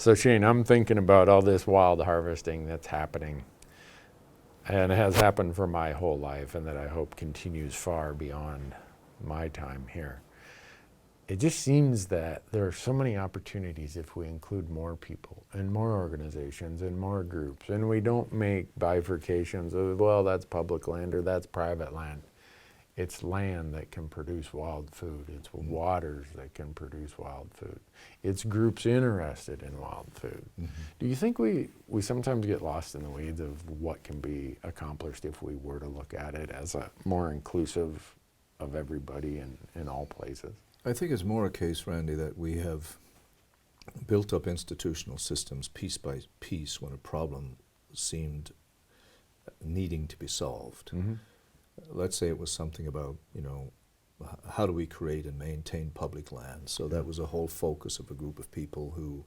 So Shane, I'm thinking about all this wild harvesting that's happening, and it has happened for my whole life, and that I hope continues far beyond my time here. It just seems that there are so many opportunities if we include more people and more organizations and more groups, and we don't make bifurcations of, well, that's public land or that's private land. It's land that can produce wild food. It's waters that can produce wild food. It's groups interested in wild food. Do you think we sometimes get lost in the weeds of what can be accomplished if we were to look at it as a more inclusive of everybody in all places? I think it's more a case, Randy, that we have built up institutional systems piece by piece when a problem seemed needing to be solved. Let's say it was something about, how do we create and maintain public lands? So that was a whole focus of a group of people who,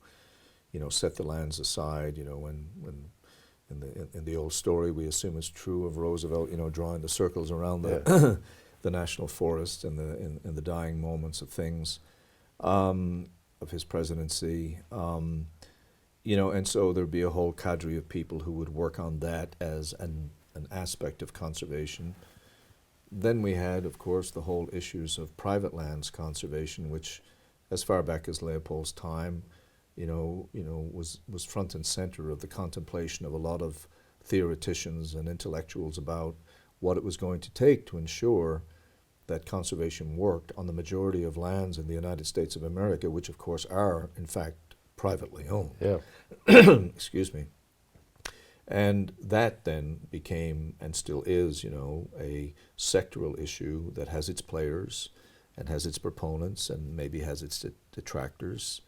set the lands aside, when in the old story we assume it's true of Roosevelt, drawing the circles around the the national forest and in the dying moments of things of his presidency. And so there'd be a whole cadre of people who would work on that as an aspect of conservation. Then we had, of course, the whole issues of private lands conservation, which, as far back as Leopold's time, was front and center of the contemplation of a lot of theoreticians and intellectuals about what it was going to take to ensure that conservation worked on the majority of lands in the United States of America, which, of course, are, in fact, privately owned. Yeah. Excuse me. And that then became, and still is, a sectoral issue that has its players and has its proponents and maybe has its detractors.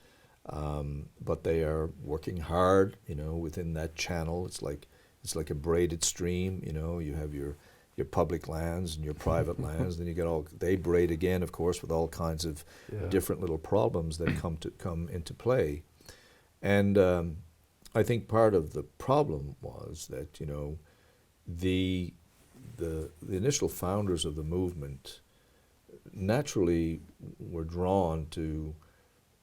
But they are working hard, within that channel. It's like a braided stream, you have your public lands and your private lands, then you get they braid again, of course, with all kinds of different little problems that come into play. And I think part of the problem was that, the initial founders of the movement naturally were drawn to,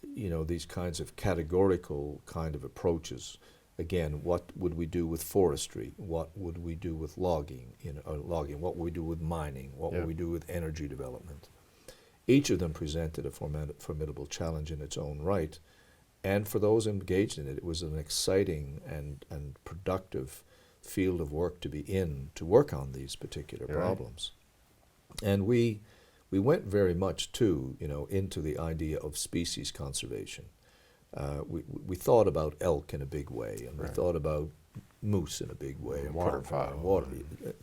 these kinds of categorical kind of approaches. Again, what would we do with forestry? What would we do with logging? What would we do with mining? What would we do with energy development? Each of them presented a formidable challenge in its own right. And for those engaged in it, it was an exciting and productive field of work to be in, to work on these particular problems. And we went very much, too, into the idea of species conservation. We thought about elk in a big way, and we thought about moose in a big way. And waterfowl.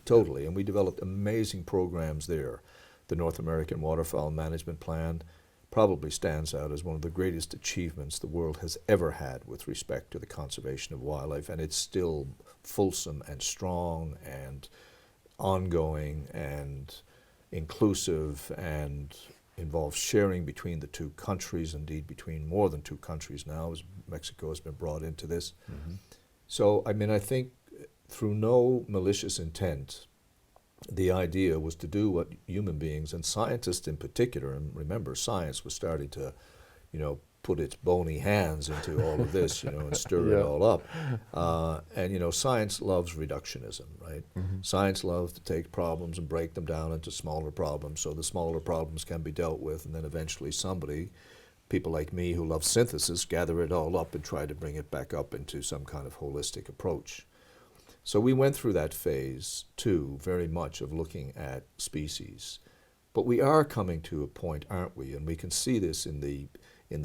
Totally. And we developed amazing programs there. The North American Waterfowl Management Plan probably stands out as one of the greatest achievements the world has ever had with respect to the conservation of wildlife, and it's still fulsome and strong and ongoing and inclusive and involves sharing between the two countries, indeed between more than two countries now, as Mexico has been brought into this. So, I think through no malicious intent, the idea was to do what human beings and scientists in particular, and remember, science was starting to, put its bony hands into all of this, and stir it all up. And science loves reductionism, right? Science loves to take problems and break them down into smaller problems, so the smaller problems can be dealt with, and then eventually people like me who love synthesis, gather it all up and try to bring it back up into some kind of holistic approach. So we went through that phase, too, very much of looking at species. But we are coming to a point, aren't we? And we can see this in the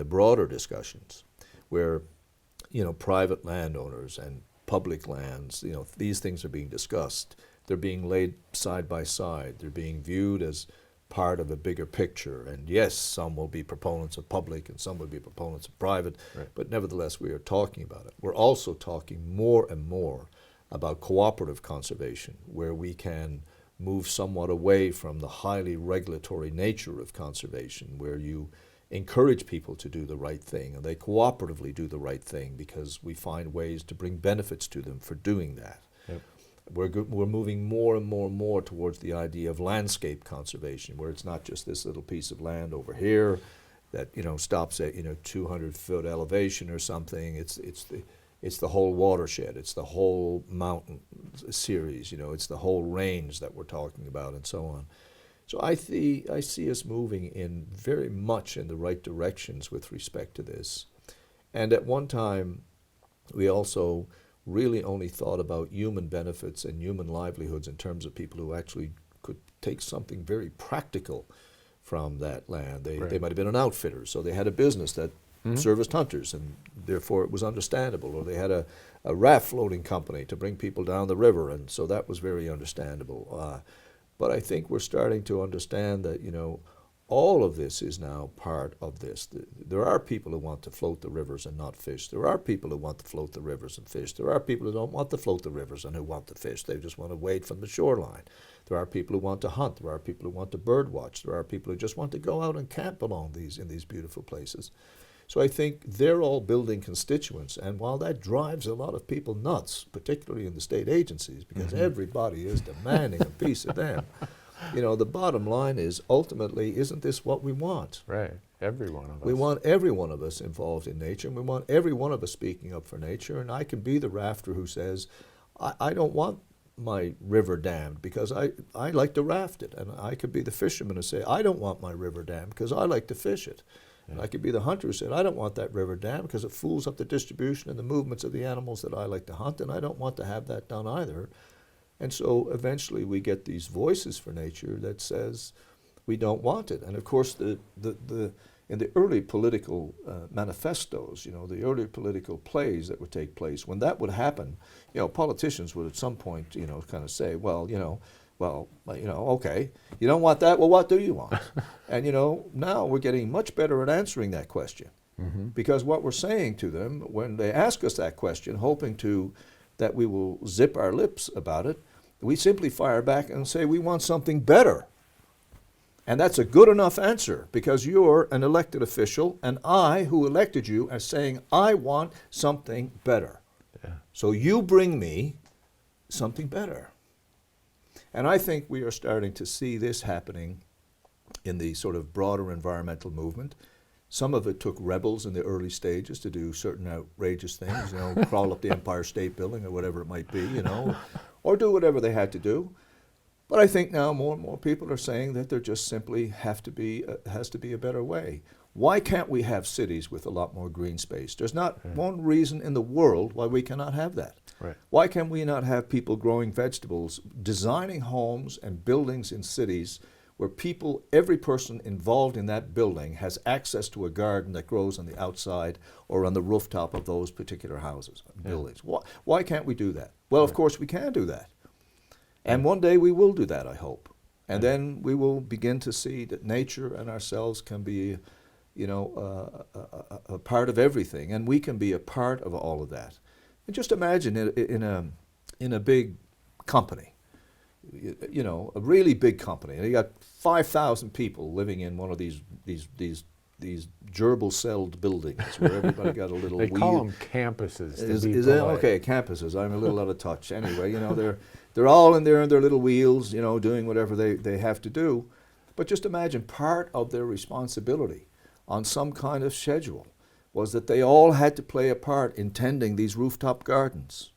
broader discussions where, private landowners and public lands, these things are being discussed. They're being laid side by side. They're being viewed as part of a bigger picture. And yes, some will be proponents of public and some will be proponents of private, but nevertheless, we are talking about it. We're also talking more and more about cooperative conservation, where we can move somewhat away from the highly regulatory nature of conservation, where you encourage people to do the right thing and they cooperatively do the right thing because we find ways to bring benefits to them for doing that. We're moving more and more and more towards the idea of landscape conservation, where it's not just this little piece of land over here that stops at 200-foot elevation or something. It's the whole watershed. It's the whole mountain series. It's the whole range that we're talking about, and so on. So I see us moving in very much in the right directions with respect to this. And at one time, we also really only thought about human benefits and human livelihoods in terms of people who actually could take something very practical from that land. They might have been an outfitter, so they had a business that serviced hunters, and therefore it was understandable. Or they had a raft floating company to bring people down the river, and so that was very understandable. But I think we're starting to understand that, all of this is now part of this. There are people who want to float the rivers and not fish. There are people who want to float the rivers and fish. There are people who don't want to float the rivers and who want to fish. They just want to wade from the shoreline. There are people who want to hunt. There are people who want to bird watch. There are people who just want to go out and camp in these beautiful places. So I think they're all building constituents, and while that drives a lot of people nuts, particularly in the state agencies, because everybody is demanding a piece of them, the bottom line is, ultimately, isn't this what we want? Right, every one of us. We want every one of us involved in nature, and we want every one of us speaking up for nature, and I can be the rafter who says, I don't want my river dammed because I like to raft it, and I could be the fisherman who say, I don't want my river dammed because I like to fish it. And I could be the hunter who said, I don't want that river dammed because it fools up the distribution and the movements of the animals that I like to hunt, and I don't want to have that done either. And so eventually we get these voices for nature that says we don't want it. And of course, in the early political manifestos, the early political plays that would take place, when that would happen, politicians would at some point, kind of say, well, okay, you don't want that, well, what do you want? And, now we're getting much better at answering that question. Because what we're saying to them when they ask us that question, hoping that we will zip our lips about it, we simply fire back and say we want something better. And that's a good enough answer because you're an elected official, and I, who elected you, are saying I want something better. Yeah. So you bring me something better. And I think we are starting to see this happening in the sort of broader environmental movement. Some of it took rebels in the early stages to do certain outrageous things, crawl up the Empire State Building or whatever it might be, or do whatever they had to do. But I think now more and more people are saying that there just simply has to be a better way. Why can't we have cities with a lot more green space? There's not one reason in the world why we cannot have that. Right. Why can we not have people growing vegetables, designing homes and buildings in cities where every person involved in that building has access to a garden that grows on the outside or on the rooftop of those particular houses, buildings? Why can't we do that? Well, of course we can do that. And one day we will do that, I hope. And then we will begin to see that nature and ourselves can be, a part of everything, and we can be a part of all of that. And just imagine in a big company, a really big company, and you got 5,000 people living in one of these gerbil-celled buildings where everybody got a little. They call them campuses. Okay, campuses. I'm a little out of touch. Anyway, they're all in there in their little wheels, doing whatever they have to do. But just imagine part of their responsibility on some kind of schedule was that they all had to play a part in tending these rooftop gardens.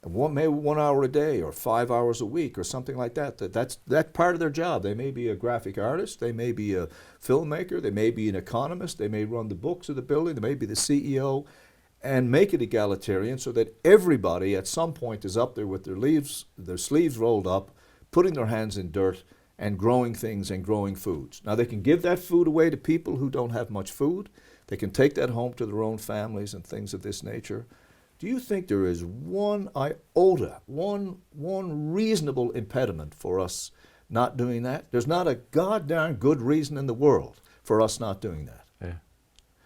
And maybe 1 hour a day or 5 hours a week or something like that. That's part of their job. They may be a graphic artist, they may be a filmmaker, they may be an economist, they may run the books of the building, they may be the CEO, and make it egalitarian so that everybody at some point is up there with their sleeves rolled up, putting their hands in dirt and growing things and growing foods. Now they can give that food away to people who don't have much food. They can take that home to their own families and things of this nature. Do you think there is one iota, one reasonable impediment for us not doing that? There's not a goddamn good reason in the world for us not doing that. Yeah.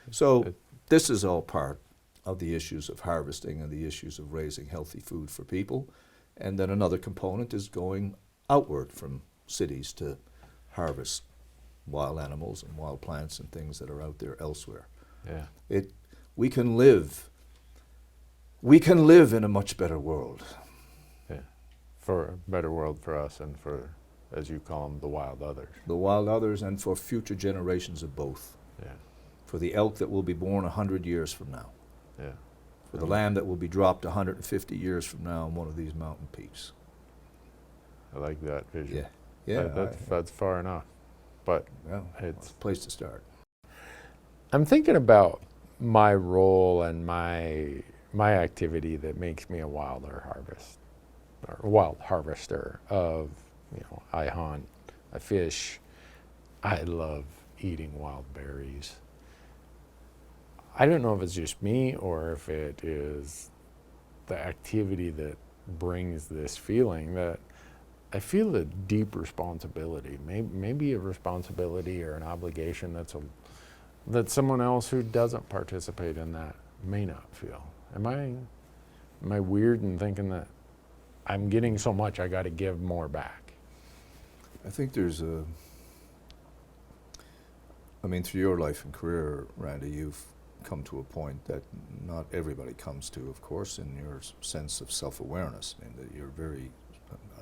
So this is all part of the issues of harvesting and the issues of raising healthy food for people. And then another component is going outward from cities to harvest wild animals and wild plants and things that are out there elsewhere. Yeah. We can live in a much better world. Yeah, for a better world for us and for, as you call them, the wild others. The wild others, and for future generations of both. Yeah. for the elk that will be born 100 years from now, Yeah. for the lamb that will be dropped 150 years from now on one of these mountain peaks. I like that vision. Yeah. Yeah. That's far enough. But Well, it's a place to start. I'm thinking about my role and my activity that makes me a wild harvester of, I hunt, I fish, I love eating wild berries. I don't know if it's just me or if it is the activity that brings this feeling that I feel a deep responsibility, maybe a responsibility or an obligation that someone else who doesn't participate in that may not feel. Am I weird in thinking that I'm getting so much I got to give more back? I think there's through your life and career, Randy, you've come to a point that not everybody comes to, of course, in your sense of self-awareness. I mean, that you're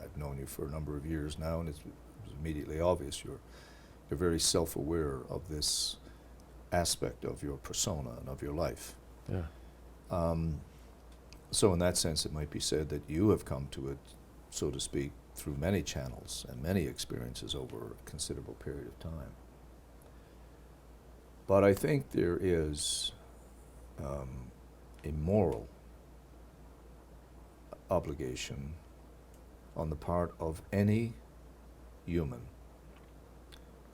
I've known you for a number of years now, and it's immediately obvious you're very self-aware of this aspect of your persona and of your life. Yeah. So in that sense, it might be said that you have come to it, so to speak, through many channels and many experiences over a considerable period of time. But I think there is a moral obligation on the part of any human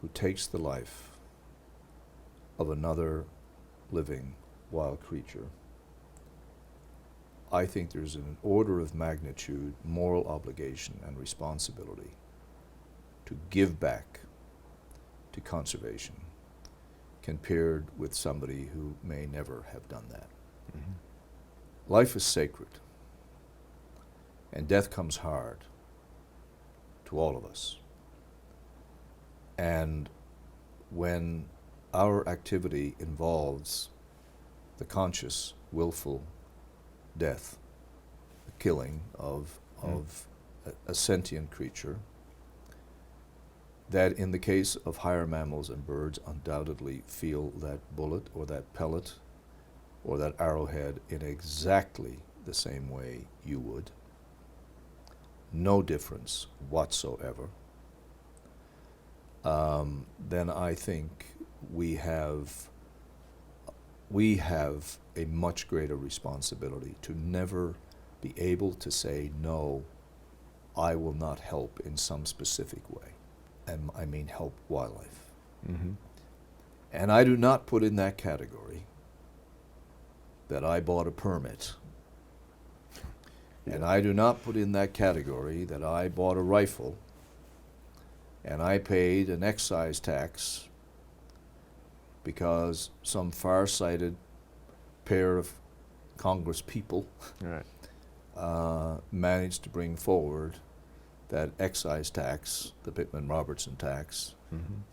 who takes the life of another living wild creature. I think there's an order of magnitude moral obligation and responsibility to give back to conservation compared with somebody who may never have done that. Mm-hmm. Life is sacred, and death comes hard to all of us. And when our activity involves the conscious, willful death, the killing of a sentient creature, that in the case of higher mammals and birds undoubtedly feel that bullet or that pellet or that arrowhead in exactly the same way you would. No difference whatsoever. Then I think we have a much greater responsibility to never be able to say, no, I will not help in some specific way. And I mean help wildlife. Mm-hmm. And I do not put in that category that I bought a permit. And I do not put in that category that I bought a rifle and I paid an excise tax because some far-sighted pair of Congress people managed to bring forward that excise tax, the Pittman-Robertson tax,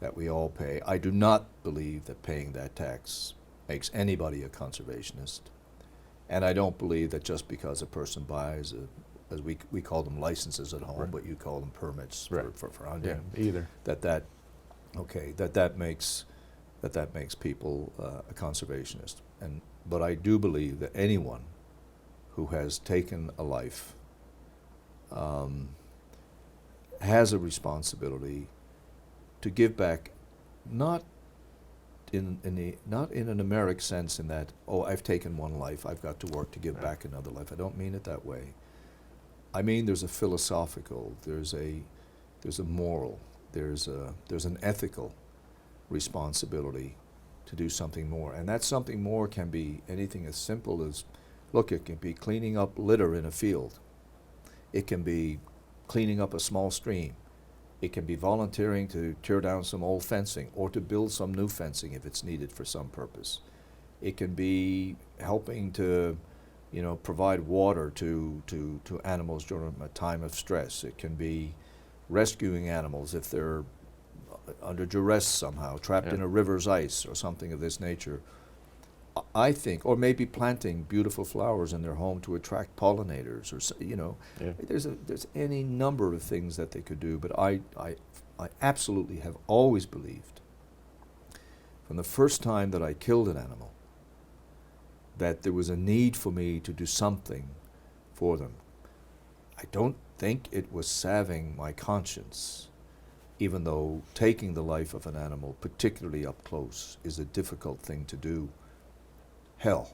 that we all pay. I do not believe that paying that tax makes anybody a conservationist. And I don't believe that just because a person buys, as we call them licenses at home, but you call them permits for hunting, either. That makes people a conservationist. But I do believe that anyone who has taken a life has a responsibility to give back, not in an American sense, in that, I've taken one life, I've got to work to give back another life. I don't mean it that way. I mean there's a philosophical, there's a moral, there's an ethical responsibility to do something more. And that something more can be anything as simple as, it can be cleaning up litter in a field. It can be cleaning up a small stream. It can be volunteering to tear down some old fencing or to build some new fencing if it's needed for some purpose. It can be helping to, provide water to animals during a time of stress. It can be rescuing animals if they're under duress somehow, trapped in a river's ice or something of this nature. I think, or maybe planting beautiful flowers in their home to attract pollinators, or there's any number of things that they could do. But I absolutely have always believed from the first time that I killed an animal, that there was a need for me to do something for them. I don't think it was salving my conscience, even though taking the life of an animal, particularly up close, is a difficult thing to do. Hell,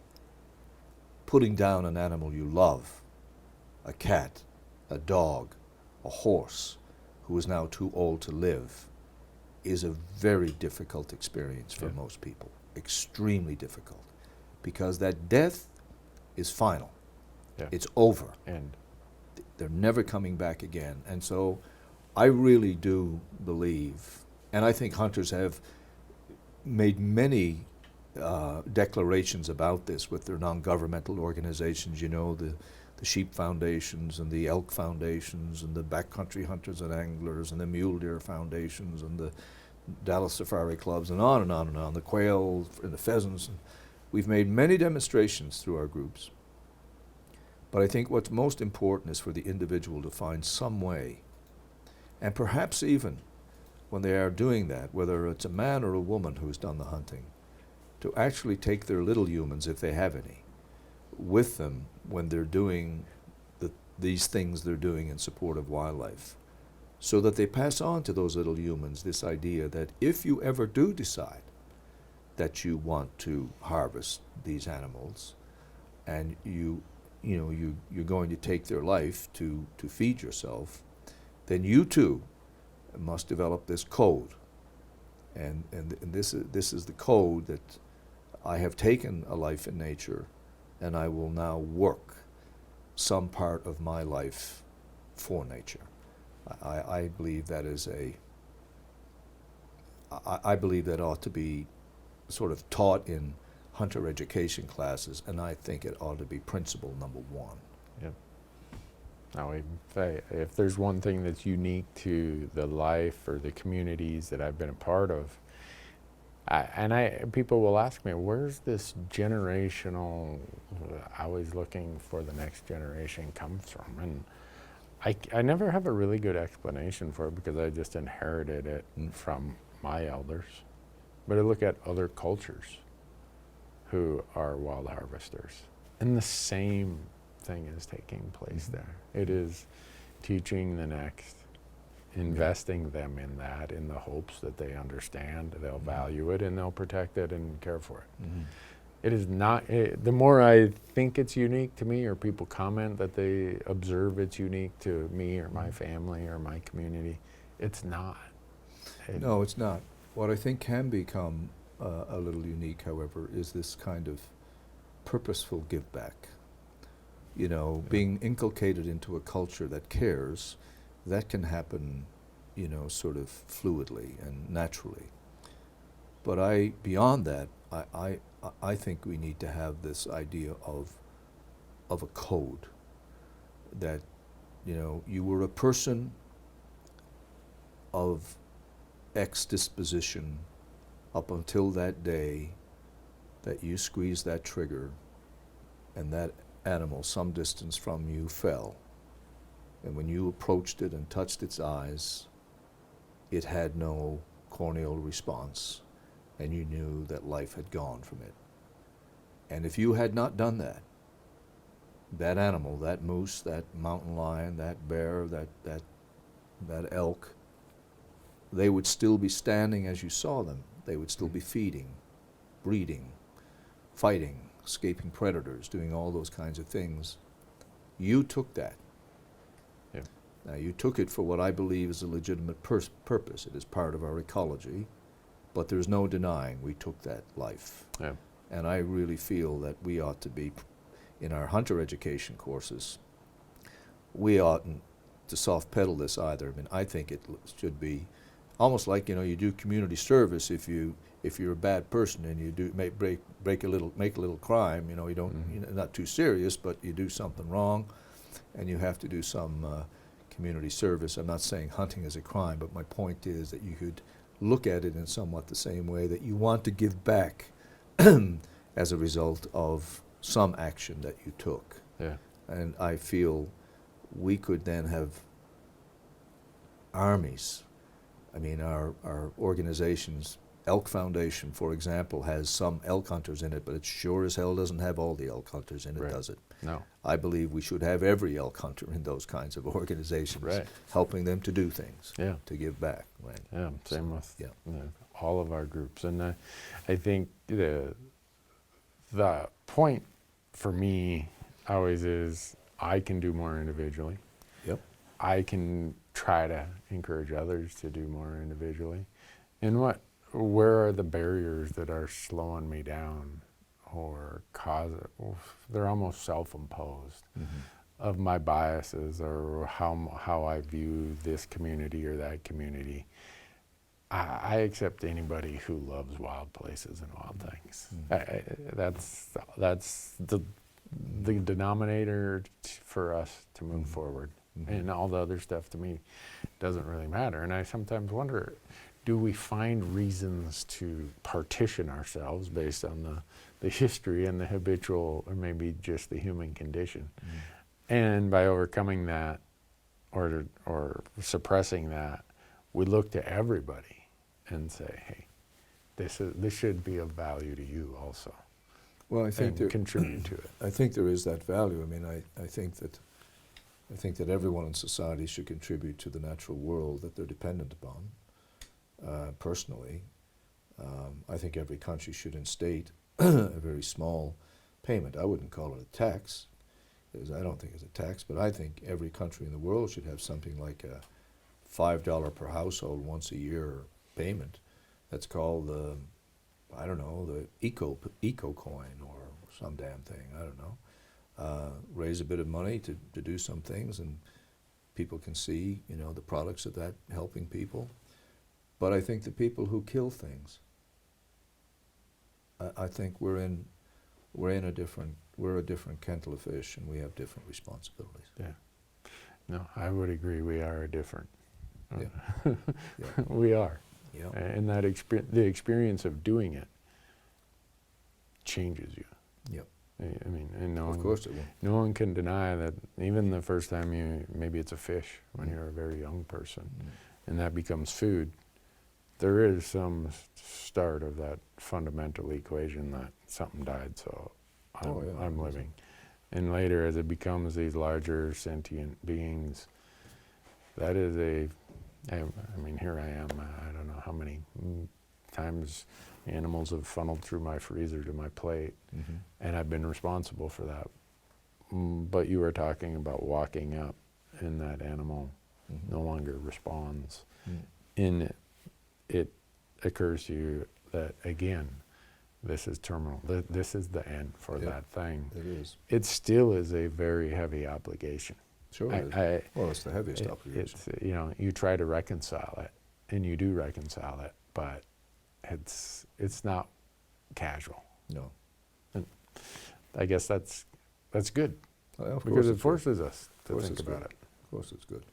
putting down an animal you love, a cat, a dog, a horse, who is now too old to live, is a very difficult experience for most people. Extremely difficult. Because that death is final. Yeah. It's over. And They're never coming back again. And so I really do believe, and I think hunters have made many declarations about this with their non-governmental organizations, you know, the sheep foundations and the elk foundations and the backcountry hunters and anglers and the mule deer foundations and the Dallas Safari Clubs and on and on and on, the quail and the pheasants. We've made many demonstrations through our groups. But I think what's most important is for the individual to find some way, and perhaps even when they are doing that, whether it's a man or a woman who's done the hunting, to actually take their little humans, if they have any, with them when they're doing these things they're doing in support of wildlife, so that they pass on to those little humans this idea that if you ever do decide that you want to harvest these animals and you're going to take their life to feed yourself, then you too must develop this code. And this is the code that I have taken a life in nature, and I will now work some part of my life for nature. I believe that is I believe that ought to be sort of taught in hunter education classes, and I think it ought to be principle number one. Yep. Now, if there's one thing that's unique to the life or the communities that I've been a part of, people will ask me, where's this generational, always looking for the next generation comes from? And I never have a really good explanation for it because I just inherited it from my elders. But I look at other cultures who are wild harvesters, and the same thing is taking place there. It is teaching the next, investing them in that in the hopes that they understand, they'll value it, and they'll protect it and care for it. It is not, the more I think it's unique to me, or people comment that they observe it's unique to me or my family or my community, it's not. No, it's not. What I think can become a little unique, however, is this kind of purposeful give back. You know, being inculcated into a culture that cares, that can happen, you know, sort of fluidly and naturally. But beyond that, I think we need to have this idea of a code that, you know, you were a person of X disposition up until that day that you squeezed that trigger and that animal some distance from you fell. And when you approached it and touched its eyes, it had no corneal response, and you knew that life had gone from it. And if you had not done that, that animal, that moose, that mountain lion, that bear, that elk, they would still be standing as you saw them. They would still be feeding, breeding, fighting, escaping predators, doing all those kinds of things. You took that. Yeah. Now, you took it for what I believe is a legitimate purpose. It is part of our ecology, but there's no denying we took that life. Yeah. And I really feel that we ought to be, in our hunter education courses, we oughtn't to soft pedal this either. I mean, I think it should be almost like, you know, you do community service if you're a bad person and you do make a little crime, you know, you don't, you know, not too serious, but you do something wrong, and you have to do some community service. I'm not saying hunting is a crime, but my point is that you could look at it in somewhat the same way, that you want to give back as a result of some action that you took. Yeah. And I feel we could then have armies. I mean, our organizations Elk Foundation, for example, has some elk hunters in it, but it sure as hell doesn't have all the elk hunters in it, Right. does it? No. I believe we should have every elk hunter in those kinds of organizations, Right. helping them to do things, Yeah. to give back. Right? Yeah. Same with Yeah. all of our groups, and I think the point for me always is I can do more individually. Yep. I can try to encourage others to do more individually. And where are the barriers that are slowing me down or they're almost self-imposed of my biases or how I view this community or that community. I accept anybody who loves wild places and wild things. That's the denominator for us to move forward. And all the other stuff to me doesn't really matter. And I sometimes wonder, do we find reasons to partition ourselves based on the history and the habitual, or maybe just the human condition? And by overcoming that or suppressing that, we look to everybody and say, hey, this should be of value to you also. Well, I think and contribute to it. I think there is that value. I mean, I think that everyone in society should contribute to the natural world that they're dependent upon. Personally, I think every country should instate a very small payment. I wouldn't call it a tax, because I don't think it's a tax, but I think every country in the world should have something like a $5 per household once a year payment. That's called the eco coin or some damn thing. I don't know. Raise a bit of money to do some things, and people can see, the products of that helping people. But I think the people who kill things, I think we're a different kettle of fish, and we have different responsibilities. Yeah. No, I would agree. We are different. Yeah. Yeah. We are. Yeah. And that the experience of doing it changes you. Yep. I mean, and Of course it will. no one can deny that even the first time maybe it's a fish when you're a very young person, and that becomes food, there is some start of that fundamental equation that something died, so I'm living. And later, as it becomes these larger sentient beings, that is I mean, here I am, I don't know how many times animals have funneled through my freezer to my plate, and I've been responsible for that. But you were talking about walking up, and that animal no longer responds. And it occurs to you that, again, this is terminal. This is the end for that thing. It is. It still is a very heavy obligation. Sure it is. Well, it's the heaviest obligation. It's, you try to reconcile it, and you do reconcile it, but it's not casual. No. And I guess that's good, because it forces us to think about it. Of course it's good.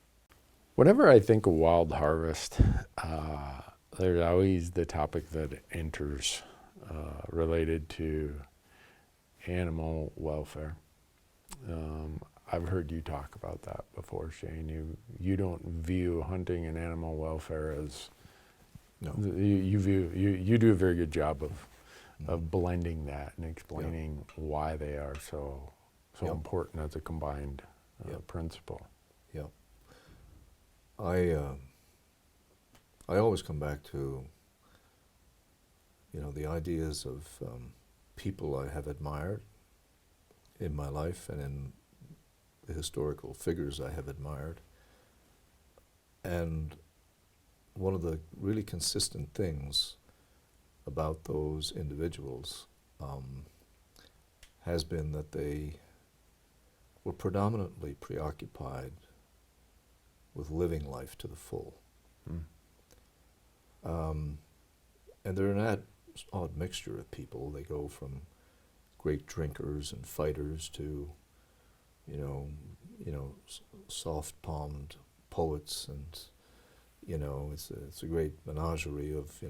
Whenever I think of wild harvest, there's always the topic that enters related to animal welfare. I've heard you talk about that before, Shane. You don't view hunting and animal welfare as No. You do a very good job of blending that and explaining why they are so important as a combined principle. Yeah. I always come back to the ideas of people I have admired in my life and in the historical figures I have admired. And one of the really consistent things about those individuals has been that they were predominantly preoccupied with living life to the full. And they're an odd mixture of people. They go from great drinkers and fighters to, soft-palmed poets, and it's a great menagerie of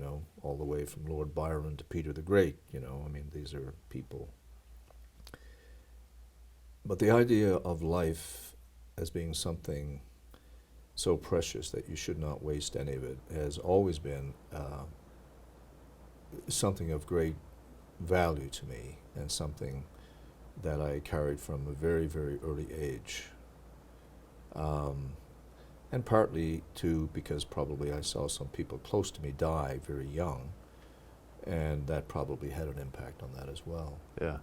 all the way from Lord Byron to Peter the Great. I mean, these are people. But the idea of life as being something so precious that you should not waste any of it has always been something of great value to me, and something that I carried from a very, very early age. And partly too because probably I saw some people close to me die very young, and that probably had an impact on that as well. Yeah.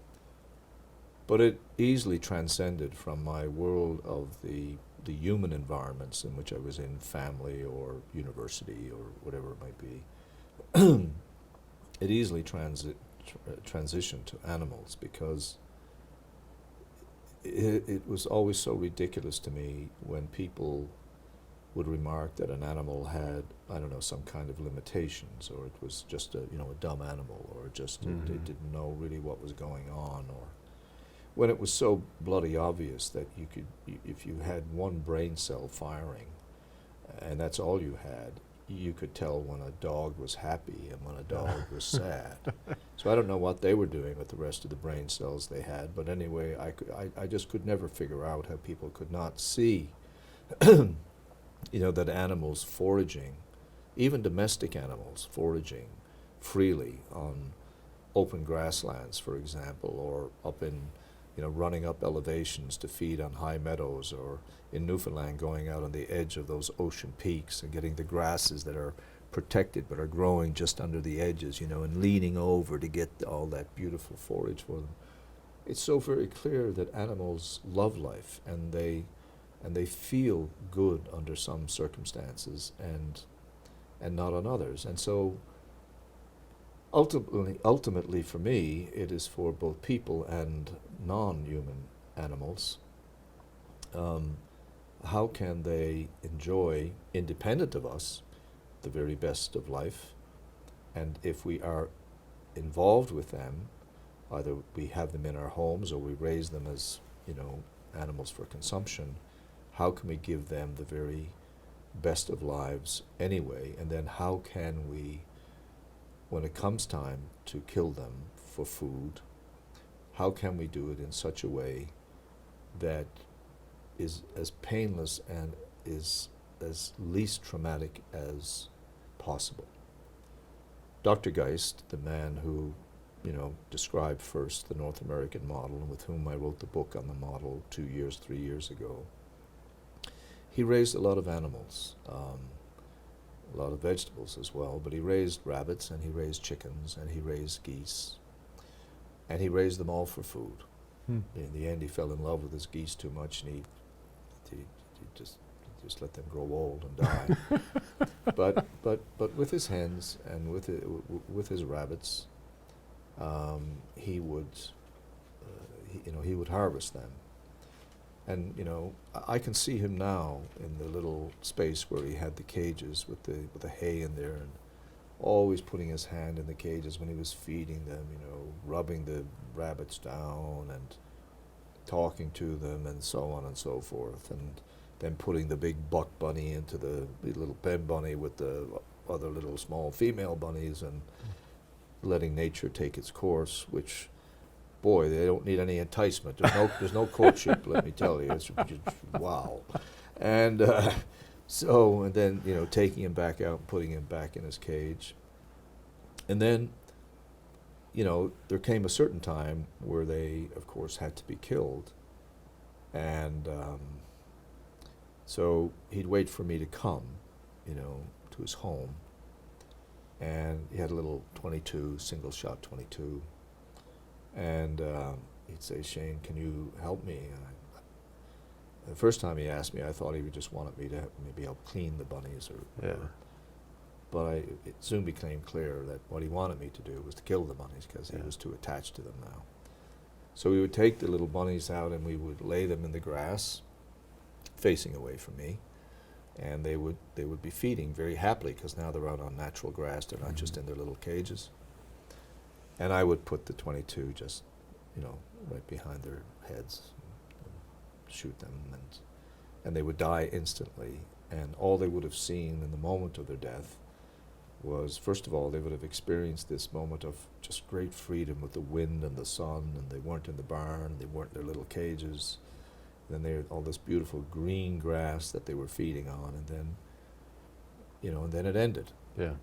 But it easily transcended from my world of the human environments in which I was in, family or university or whatever it might be. It easily transitioned to animals, because it was always so ridiculous to me when people would remark that an animal had, I don't know, some kind of limitations, or it was just a dumb animal, or just it didn't know really what was going on, or when it was so bloody obvious that you could, if you had one brain cell firing, and that's all you had, you could tell when a dog was happy and when a dog was sad. So I don't know what they were doing with the rest of the brain cells they had, but anyway, I just could never figure out how people could not see that animals foraging, even domestic animals foraging freely on open grasslands, for example, or up in, running up elevations to feed on high meadows, or in Newfoundland going out on the edge of those ocean peaks and getting the grasses that are protected but are growing just under the edges, and leaning over to get all that beautiful forage for them. It's so very clear that animals love life, and they feel good under some circumstances and not on others. And so ultimately for me, it is for both people and non-human animals. How can they enjoy, independent of us, the very best of life? And if we are involved with them, either we have them in our homes or we raise them as, animals for consumption, how can we give them the very best of lives anyway? And then how can we, when it comes time to kill them for food, how can we do it in such a way that is as painless and is as least traumatic as possible? Dr. Geist, the man who, described first the North American model, and with whom I wrote the book on the model 3 years ago, he raised a lot of animals, a lot of vegetables as well, but he raised rabbits, and he raised chickens, and he raised geese, and he raised them all for food. In the end, he fell in love with his geese too much, and he just let them grow old and die. but with his hens and with his rabbits, he would harvest them. And I can see him now in the little space where he had the cages with the hay in there, and always putting his hand in the cages when he was feeding them, rubbing the rabbits down and talking to them and so on and so forth, and then putting the big buck bunny into the little pen bunny with the other little small female bunnies, and letting nature take its course, which, boy, they don't need any enticement. There's no courtship, let me tell you. It's just, wow. And and then, taking him back out and putting him back in his cage. And then, there came a certain time where they, of course, had to be killed. And so he'd wait for me to come, to his home. And he had a little 22, single-shot 22. And he'd say, "Shane, can you help me?" The first time he asked me, I thought he would just wanted me to maybe help clean the bunnies or whatever. But it soon became clear that what he wanted me to do was to kill the bunnies, because he was too attached to them now. So we would take the little bunnies out and we would lay them in the grass, facing away from me, and they would be feeding very happily, because now they're out on natural grass. They're not just in their little cages. And I would put the 22 just, right behind their heads and shoot them, and they would die instantly. And all they would have seen in the moment of their death was, first of all, they would have experienced this moment of just great freedom with the wind and the sun, and they weren't in the barn, they weren't in their little cages. Then they had all this beautiful green grass that they were feeding on, and then, and then it ended. Yeah.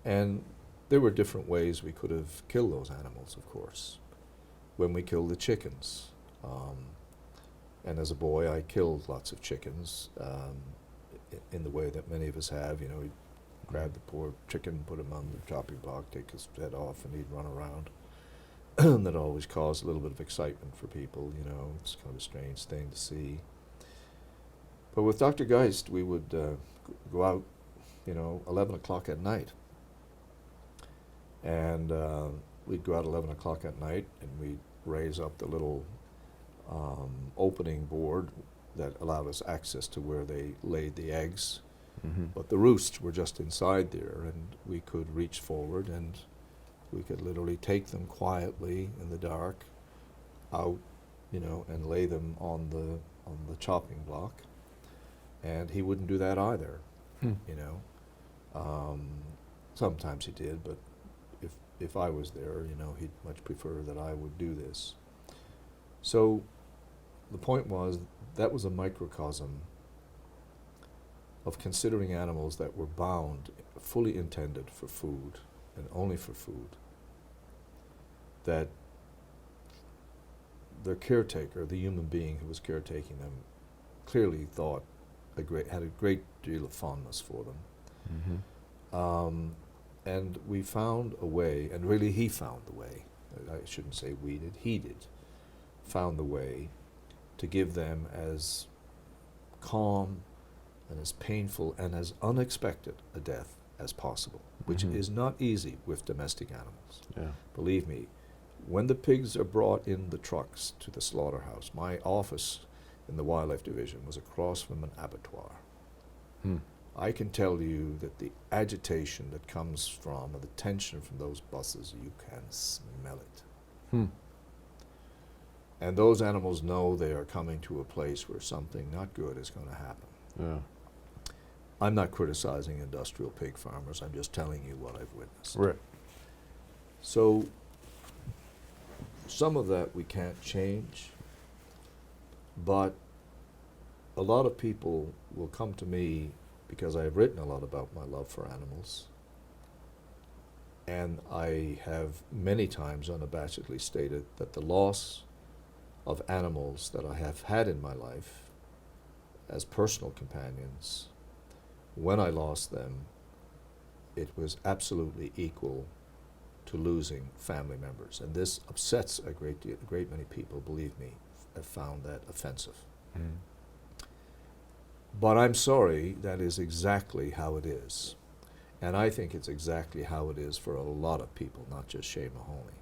And there were different ways we could have killed those animals, of course. When we killed the chickens, and as a boy I killed lots of chickens in the way that many of us have. You know, we'd grab the poor chicken, put him on the chopping block, take his head off, and he'd run around. That always caused a little bit of excitement for people, you know. It's kind of a strange thing to see. But with Dr. Geist, we would go out, you know, 11 o'clock at night. And we'd go out 11 o'clock at night, and we'd raise up the little opening board that allowed us access to where they laid the eggs. Mm-hmm. But the roosts were just inside there, and we could reach forward and we could literally take them quietly in the dark out, you know, and lay them on the chopping block. And he wouldn't do that either, you know. Sometimes he did, but if I was there, you know, he'd much prefer that I would do this. So the point was, that was a microcosm of considering animals that were bound, fully intended for food, and only for food, that their caretaker, the human being who was caretaking them, clearly thought had a great deal of fondness for them. Mm-hmm. And we found a way, and really he found the way, I shouldn't say we did, he did, found the way to give them as calm and as painful and as unexpected a death as possible, which Mm-hmm. is not easy with domestic animals. Yeah. Believe me, when the pigs are brought in the trucks to the slaughterhouse, my office in the wildlife division was across from an abattoir. I can tell you that the agitation that comes from, or the tension from those buses, you can smell it. And those animals know they are coming to a place where something not good is going to happen. Yeah. I'm not criticizing industrial pig farmers, I'm just telling you what I've witnessed. Right. So some of that we can't change, but a lot of people will come to me because I have written a lot about my love for animals, and I have many times unabashedly stated that the loss of animals that I have had in my life as personal companions, when I lost them, it was absolutely equal to losing family members. And this upsets a great many people, believe me, have found that offensive. But I'm sorry, that is exactly how it is. And I think it's exactly how it is for a lot of people, not just Shea Mahoney.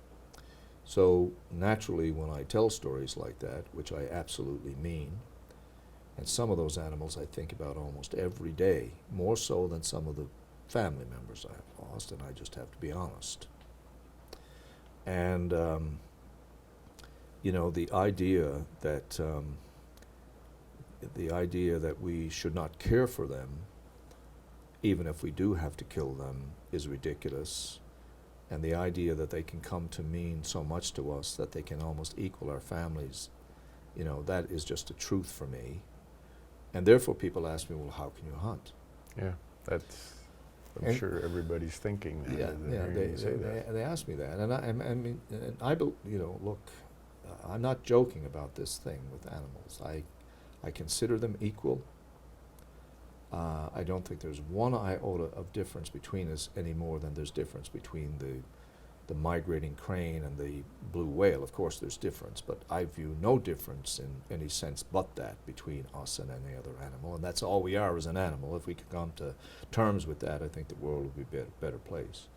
So naturally, when I tell stories like that, which I absolutely mean, and some of those animals I think about almost every day, more so than some of the family members I have lost, and I just have to be honest. And, you know, the idea that we should not care for them, even if we do have to kill them, is ridiculous. And the idea that they can come to mean so much to us that they can almost equal our families, you know, that is just a truth for me. And therefore people ask me, well, how can you hunt? Yeah. That's. I'm sure everybody's thinking that. They ask me that, and I mean, and you know, look, I'm not joking about this thing with animals. I consider them equal. I don't think there's one iota of difference between us any more than there's difference between the migrating crane and the blue whale. Of course there's difference, but I view no difference in any sense but that between us and any other animal, and that's all we are as an animal. If we could come to terms with that, I think the world would be a better place.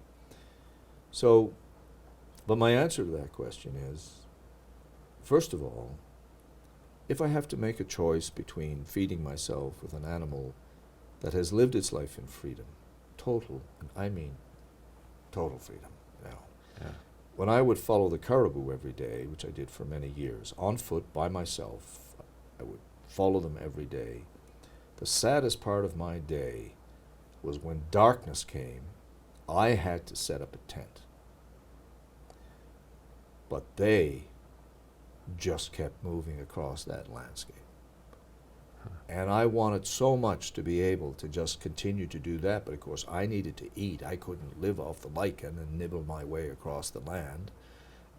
So, but my answer to that question is, first of all, if I have to make a choice between feeding myself with an animal that has lived its life in freedom, total, and I mean total freedom, you know. Yeah. When I would follow the caribou every day, which I did for many years, on foot by myself, I would follow them every day. The saddest part of my day was when darkness came, I had to set up a tent. But they just kept moving across that landscape. And I wanted so much to be able to just continue to do that, but of course I needed to eat. I couldn't live off the lichen and nibble my way across the land.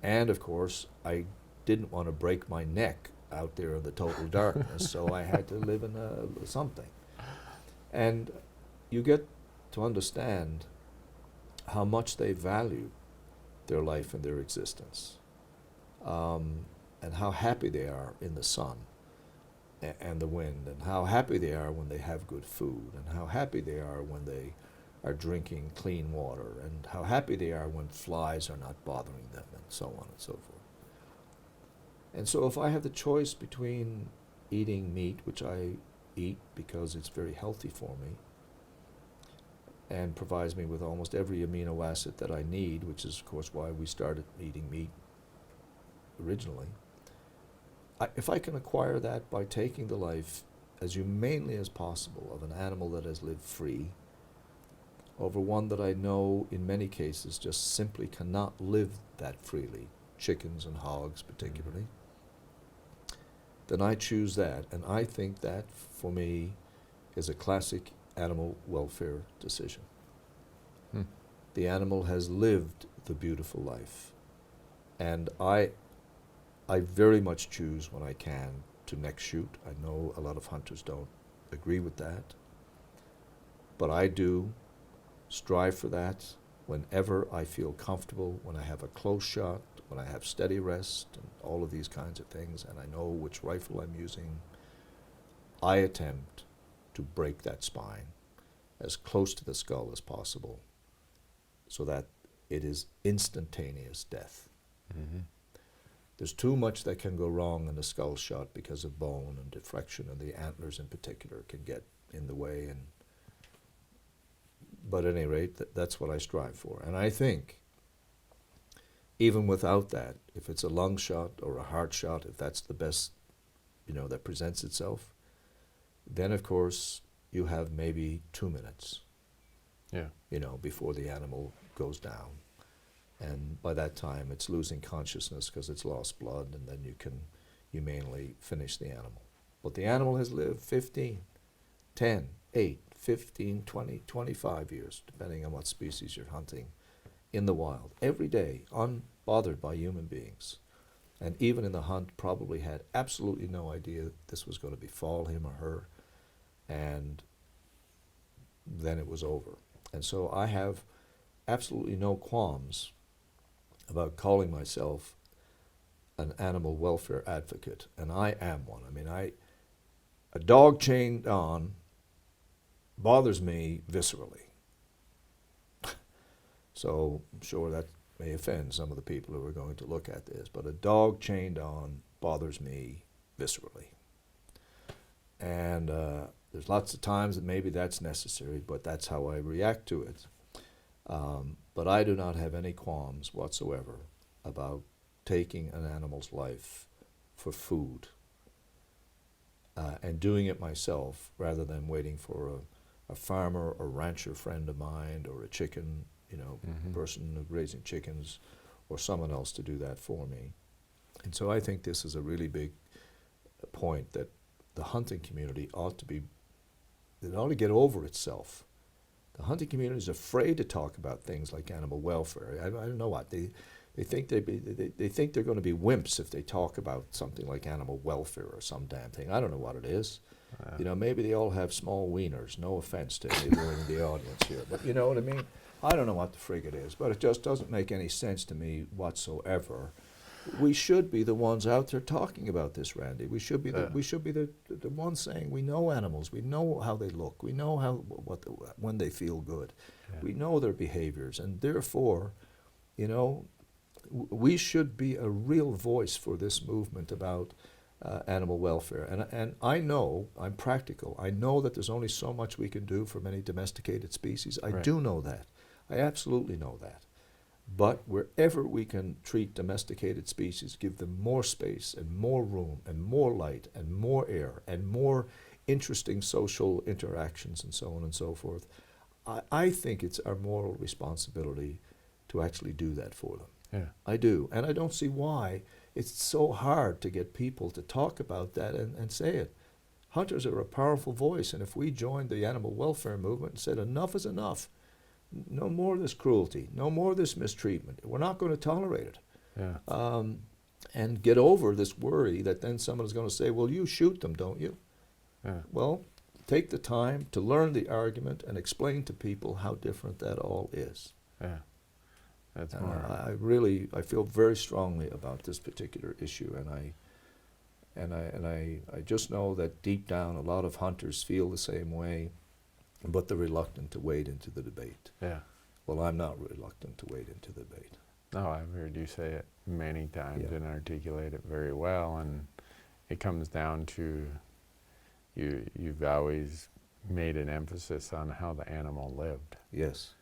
And of course, I didn't want to break my neck out there in the total darkness, so I had to live in something. And you get to understand how much they value their life and their existence, and how happy they are in the sun and the wind, and how happy they are when they have good food, and how happy they are when they are drinking clean water, and how happy they are when flies are not bothering them, and so on and so forth. And so if I have the choice between eating meat, which I eat because it's very healthy for me and provides me with almost every amino acid that I need, which is of course why we started eating meat originally, if I can acquire that by taking the life as humanely as possible of an animal that has lived free over one that I know in many cases just simply cannot live that freely, chickens and hogs particularly, then I choose that. And I think that, for me, is a classic animal welfare decision. The animal has lived the beautiful life. And I very much choose when I can to neck shoot. I know a lot of hunters don't agree with that, but I do strive for that whenever I feel comfortable, when I have a close shot, when I have steady rest, and all of these kinds of things, and I know which rifle I'm using. I attempt to break that spine as close to the skull as possible so that it is instantaneous death. Mm-hmm. There's too much that can go wrong in a skull shot because of bone and deflection, and the antlers in particular can get in the way. But at any rate, that's what I strive for. And I think, even without that, if it's a lung shot or a heart shot, if that's the best, that presents itself, then of course you have maybe 2 minutes, before the animal goes down. And by that time, it's losing consciousness because it's lost blood, and then you can humanely finish the animal. But the animal has lived 15, 10, 8, 15, 20, 25 years, depending on what species you're hunting, in the wild, every day, unbothered by human beings. And even in the hunt, probably had absolutely no idea this was going to befall him or her. And then it was over. And so I have absolutely no qualms about calling myself an animal welfare advocate, and I am one. I mean, a dog chained on bothers me viscerally. So I'm sure that may offend some of the people who are going to look at this, but a dog chained on bothers me viscerally. And there's lots of times that maybe that's necessary, but that's how I react to it. But I do not have any qualms whatsoever about taking an animal's life for food and doing it myself rather than waiting for a farmer or rancher friend of mine or a chicken, person raising chickens or someone else to do that for me. And so I think this is a really big point that the hunting community ought to get over itself. The hunting community is afraid to talk about things like animal welfare. I don't know what they think they think they're going to be wimps if they talk about something like animal welfare or some damn thing. I don't know what it is. Maybe they all have small wieners. No offense to anyone in the audience here, but you know what I mean. I don't know what the frig it is, but it just doesn't make any sense to me whatsoever. We should be the ones out there talking about this, Randy. We should be the ones saying we know animals, we know how they look, we know when they feel good, we know their behaviors, and therefore, we should be a real voice for this movement about animal welfare. And I know, I'm practical. I know that there's only so much we can do for many domesticated species. I do know that. I absolutely know that. But wherever we can treat domesticated species, give them more space and more room and more light and more air and more interesting social interactions and so on and so forth, I think it's our moral responsibility to actually do that for them. Yeah. I do. And I don't see why it's so hard to get people to talk about that and say it. Hunters are a powerful voice, and if we joined the animal welfare movement and said enough is enough, no more of this cruelty, no more of this mistreatment, we're not going to tolerate it. Yeah. And get over this worry that then someone's going to say, well, you shoot them, don't you? Yeah. Well, take the time to learn the argument and explain to people how different that all is. Yeah. That's more. I feel very strongly about this particular issue, and I just know that deep down a lot of hunters feel the same way, but they're reluctant to wade into the debate. Yeah. Well, I'm not reluctant to wade into the debate. No, I've heard you say it many times Yeah. and articulate it very well, and it comes down to you've always made an emphasis on how the animal lived. Yes.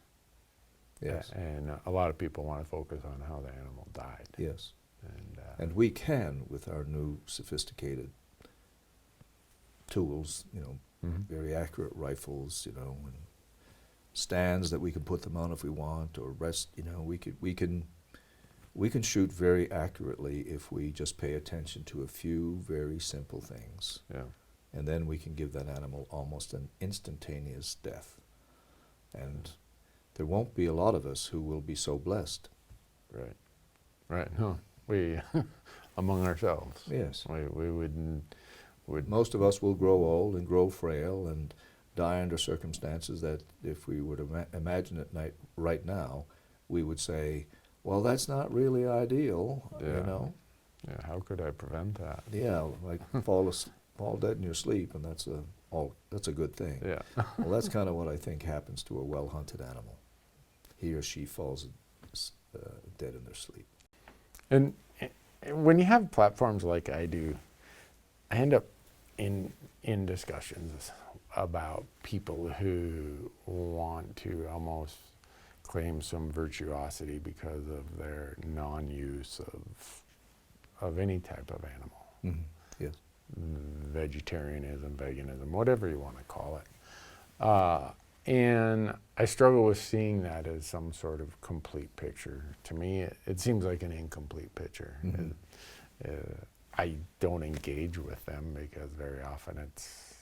Yes. And a lot of people want to focus on how the animal died. Yes. And And we can, with our new sophisticated tools, mhm. very accurate rifles, and stands that we can put them on if we want, or rest, we can shoot very accurately if we just pay attention to a few very simple things. Yeah. And then we can give that animal almost an instantaneous death. And there won't be a lot of us who will be so blessed. Right. Right. No, we among ourselves. Yes. We would. Most of us will grow old and grow frail and die under circumstances that if we were to imagine it right now, we would say, well, that's not really ideal, Yeah. Yeah. How could I prevent that? Yeah, like fall dead in your sleep, and that's a good thing. Yeah. Well, that's kind of what I think happens to a well-hunted animal. He or she falls dead in their sleep. And when you have platforms like I do, I end up in discussions about people who want to almost claim some virtuosity because of their non-use of any type of animal. Mm-hmm. Yes. Vegetarianism, veganism, whatever you want to call it. And I struggle with seeing that as some sort of complete picture. To me, it seems like an incomplete picture. Mm-hmm. I don't engage with them because very often it's,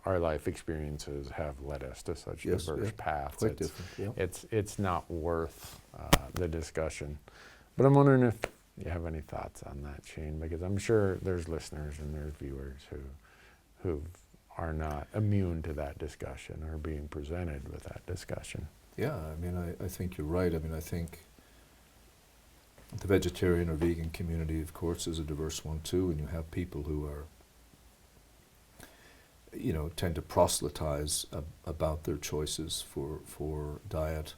our life experiences have led us to such Yes, diverse yeah. paths. Quite different, yeah. It's not worth the discussion. But I'm wondering if you have any thoughts on that, Shane, because I'm sure there's listeners and there's viewers who are not immune to that discussion or being presented with that discussion. Yeah, I think you're right. I think the vegetarian or vegan community, of course, is a diverse one too, and you have people who are, tend to proselytize about their choices for diet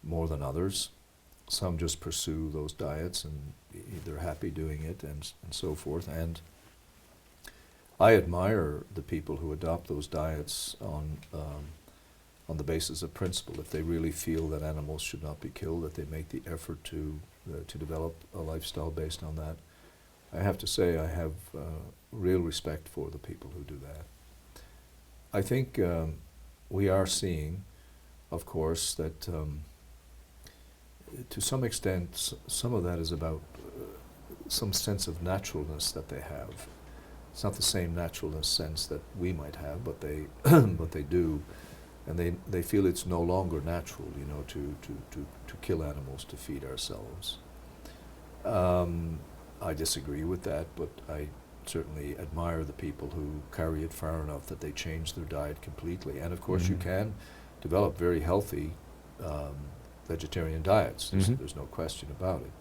more than others. Some just pursue those diets and they're happy doing it and so forth. And I admire the people who adopt those diets on the basis of principle. If they really feel that animals should not be killed, that they make the effort to develop a lifestyle based on that. I have to say I have real respect for the people who do that. I think we are seeing, of course, that to some extent, some of that is about some sense of naturalness that they have. It's not the same naturalness sense that we might have, but they but they do, and they feel it's no longer natural, to kill animals to feed ourselves. I disagree with that, but I certainly admire the people who carry it far enough that they change their diet completely. And of course, you can develop very healthy vegetarian diets. There's no question about it.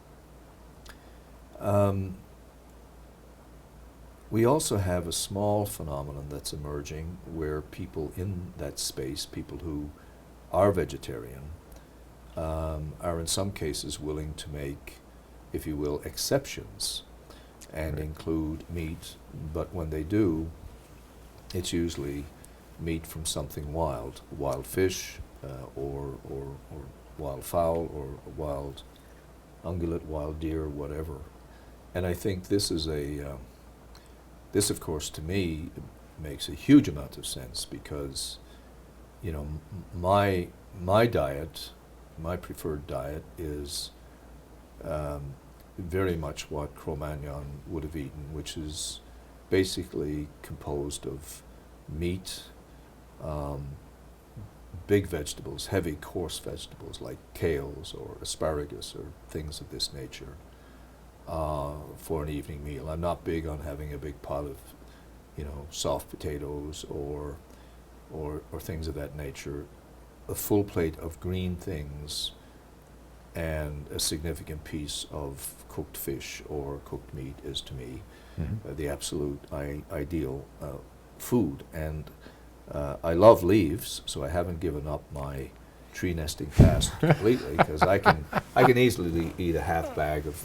We also have a small phenomenon that's emerging where people in that space, people who are vegetarian, are in some cases willing to make, if you will, exceptions and include meat, but when they do, it's usually meat from something wild fish, or wild fowl, or wild ungulate, wild deer, whatever. And I think this is this, of course, to me, makes a huge amount of sense because, my diet, my preferred diet is very much what Cro-Magnon would have eaten, which is basically composed of meat, um, big vegetables, heavy, coarse vegetables like kales or asparagus or things of this nature for an evening meal. I'm not big on having a big pot of, soft potatoes or things of that nature. A full plate of green things and a significant piece of cooked fish or cooked meat is, to me, the absolute ideal food. And I love leaves, so I haven't given up my tree nesting task completely, because I can easily eat a half bag of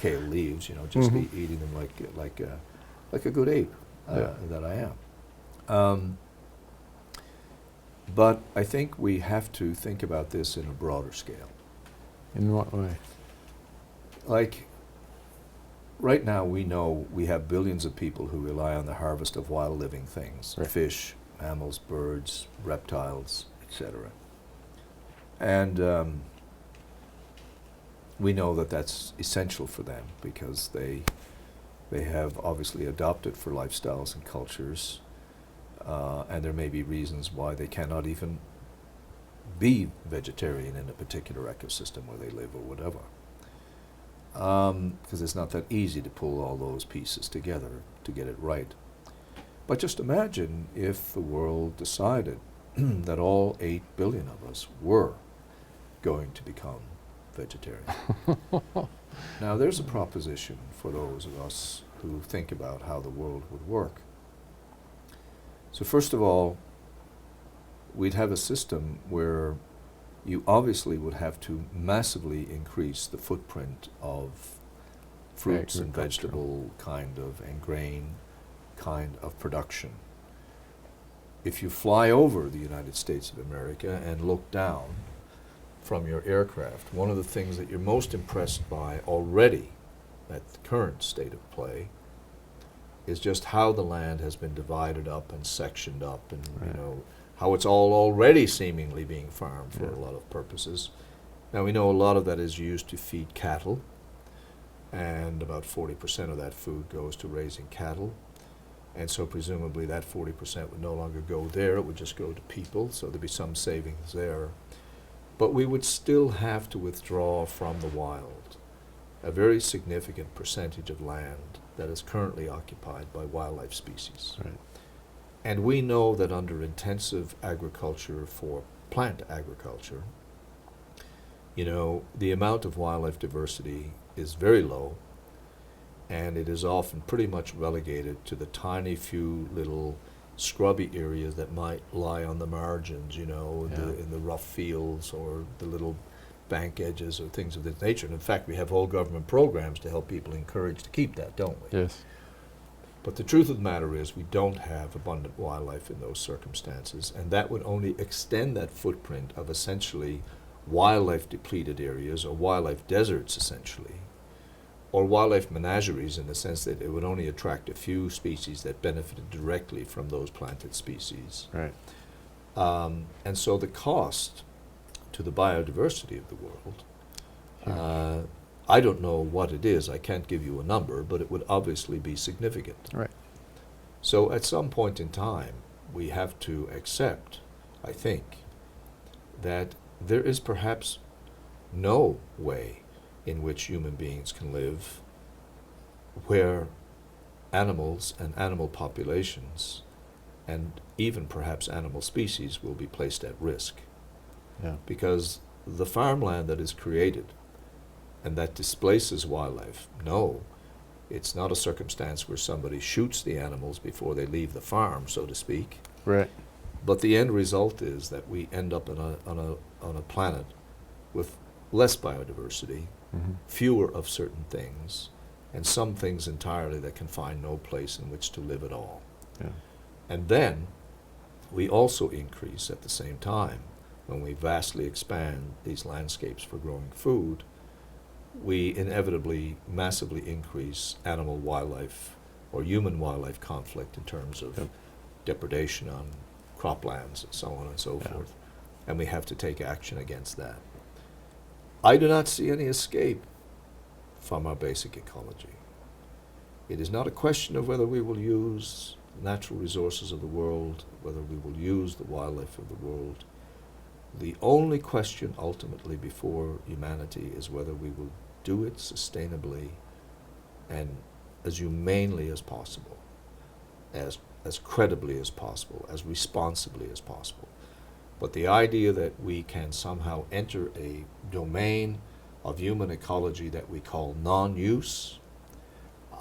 kale leaves, just eating them like a good ape that I am. But I think we have to think about this in a broader scale. In what way? Like, right now we know we have billions of people who rely on the harvest of wild living things, right. Fish, mammals, birds, reptiles, etc. And we know that that's essential for them, because they have obviously adopted for lifestyles and cultures, and there may be reasons why they cannot even be vegetarian in a particular ecosystem where they live or whatever. Because it's not that easy to pull all those pieces together to get it right. But just imagine if the world decided that all 8 billion of us were going to become vegetarian. Now, there's a proposition for those of us who think about how the world would work. So first of all, we'd have a system where you obviously would have to massively increase the footprint of fruits and vegetable and grain kind of production. If you fly over the United States of America and look down from your aircraft, one of the things that you're most impressed by already at the current state of play is just how the land has been divided up and sectioned up, and how it's all already seemingly being farmed for a lot of purposes. Now, we know a lot of that is used to feed cattle, and about 40% of that food goes to raising cattle. And so presumably that 40% would no longer go there, it would just go to people, so there'd be some savings there. But we would still have to withdraw from the wild a very significant percentage of land that is currently occupied by wildlife species. Right. And we know that under intensive agriculture for plant agriculture, the amount of wildlife diversity is very low, and it is often pretty much relegated to the tiny few little scrubby areas that might lie on the margins, in the rough fields or the little bank edges or things of this nature. And in fact, we have whole government programs to help people encourage to keep that, don't we? Yes. But the truth of the matter is we don't have abundant wildlife in those circumstances, and that would only extend that footprint of essentially wildlife depleted areas, or wildlife deserts essentially, or wildlife menageries, in the sense that it would only attract a few species that benefited directly from those planted species. Right. And so the cost to the biodiversity of the world, I don't know what it is, I can't give you a number, but it would obviously be significant. Right. So at some point in time, we have to accept, I think, that there is perhaps no way in which human beings can live where animals and animal populations, and even perhaps animal species, will be placed at risk. Yeah. Because the farmland that is created and that displaces wildlife, no, it's not a circumstance where somebody shoots the animals before they leave the farm, so to speak. Right. But the end result is that we end up on a planet with less biodiversity, fewer of certain things, and some things entirely that can find no place in which to live at all. Yeah. And then we also increase at the same time, when we vastly expand these landscapes for growing food, we inevitably massively increase animal-wildlife or human-wildlife conflict in terms of depredation on croplands and so on and so forth. And we have to take action against that. I do not see any escape from our basic ecology. It is not a question of whether we will use natural resources of the world, whether we will use the wildlife of the world. The only question ultimately before humanity is whether we will do it sustainably and as humanely as possible, as credibly as possible, as responsibly as possible. But the idea that we can somehow enter a domain of human ecology that we call non-use,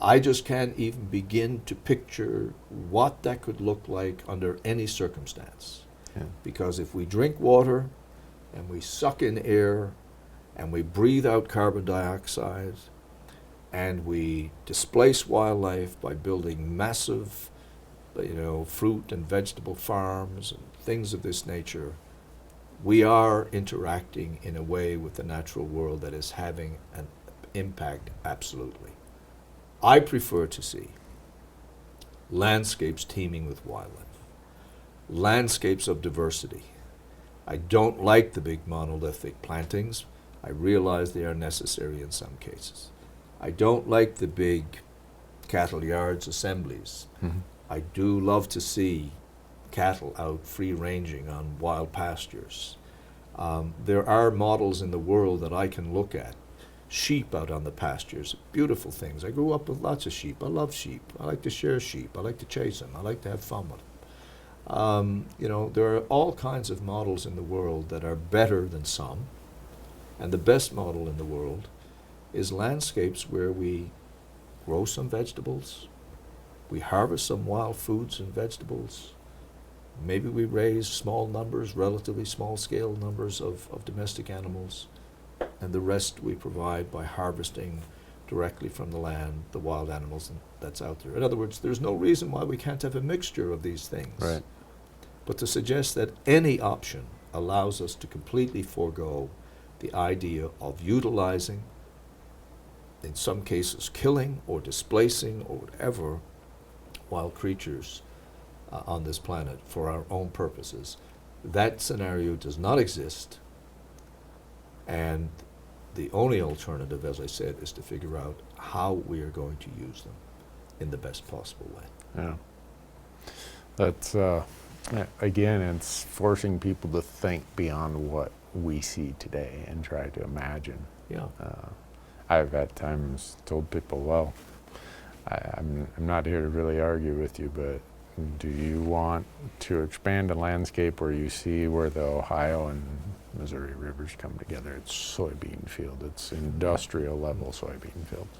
I just can't even begin to picture what that could look like under any circumstance. Yeah. Because if we drink water and we suck in air and we breathe out carbon dioxide and we displace wildlife by building massive, fruit and vegetable farms and things of this nature, we are interacting in a way with the natural world that is having an impact, absolutely. I prefer to see landscapes teeming with wildlife, landscapes of diversity. I don't like the big monolithic plantings. I realize they are necessary in some cases. I don't like the big cattle yards assemblies. Mm-hmm. I do love to see cattle out free ranging on wild pastures. There are models in the world that I can look at. Sheep out on the pastures, beautiful things. I grew up with lots of sheep. I love sheep. I like to share sheep. I like to chase them. I like to have fun with them. There are all kinds of models in the world that are better than some. And the best model in the world is landscapes where we grow some vegetables, we harvest some wild foods and vegetables, maybe we raise small numbers, relatively small scale numbers of domestic animals, and the rest we provide by harvesting directly from the land the wild animals that's out there. In other words, there's no reason why we can't have a mixture of these things. Right. But to suggest that any option allows us to completely forego the idea of utilizing, in some cases killing or displacing or whatever, wild creatures on this planet for our own purposes, that scenario does not exist. And the only alternative, as I said, is to figure out how we are going to use them in the best possible way. Yeah. That's, again, it's forcing people to think beyond what we see today and try to imagine. Yeah. I've at times told people, well, I'm not here to really argue with you, but do you want to expand a landscape where you see where the Ohio and Missouri rivers come together? It's soybean field. It's industrial level soybean fields.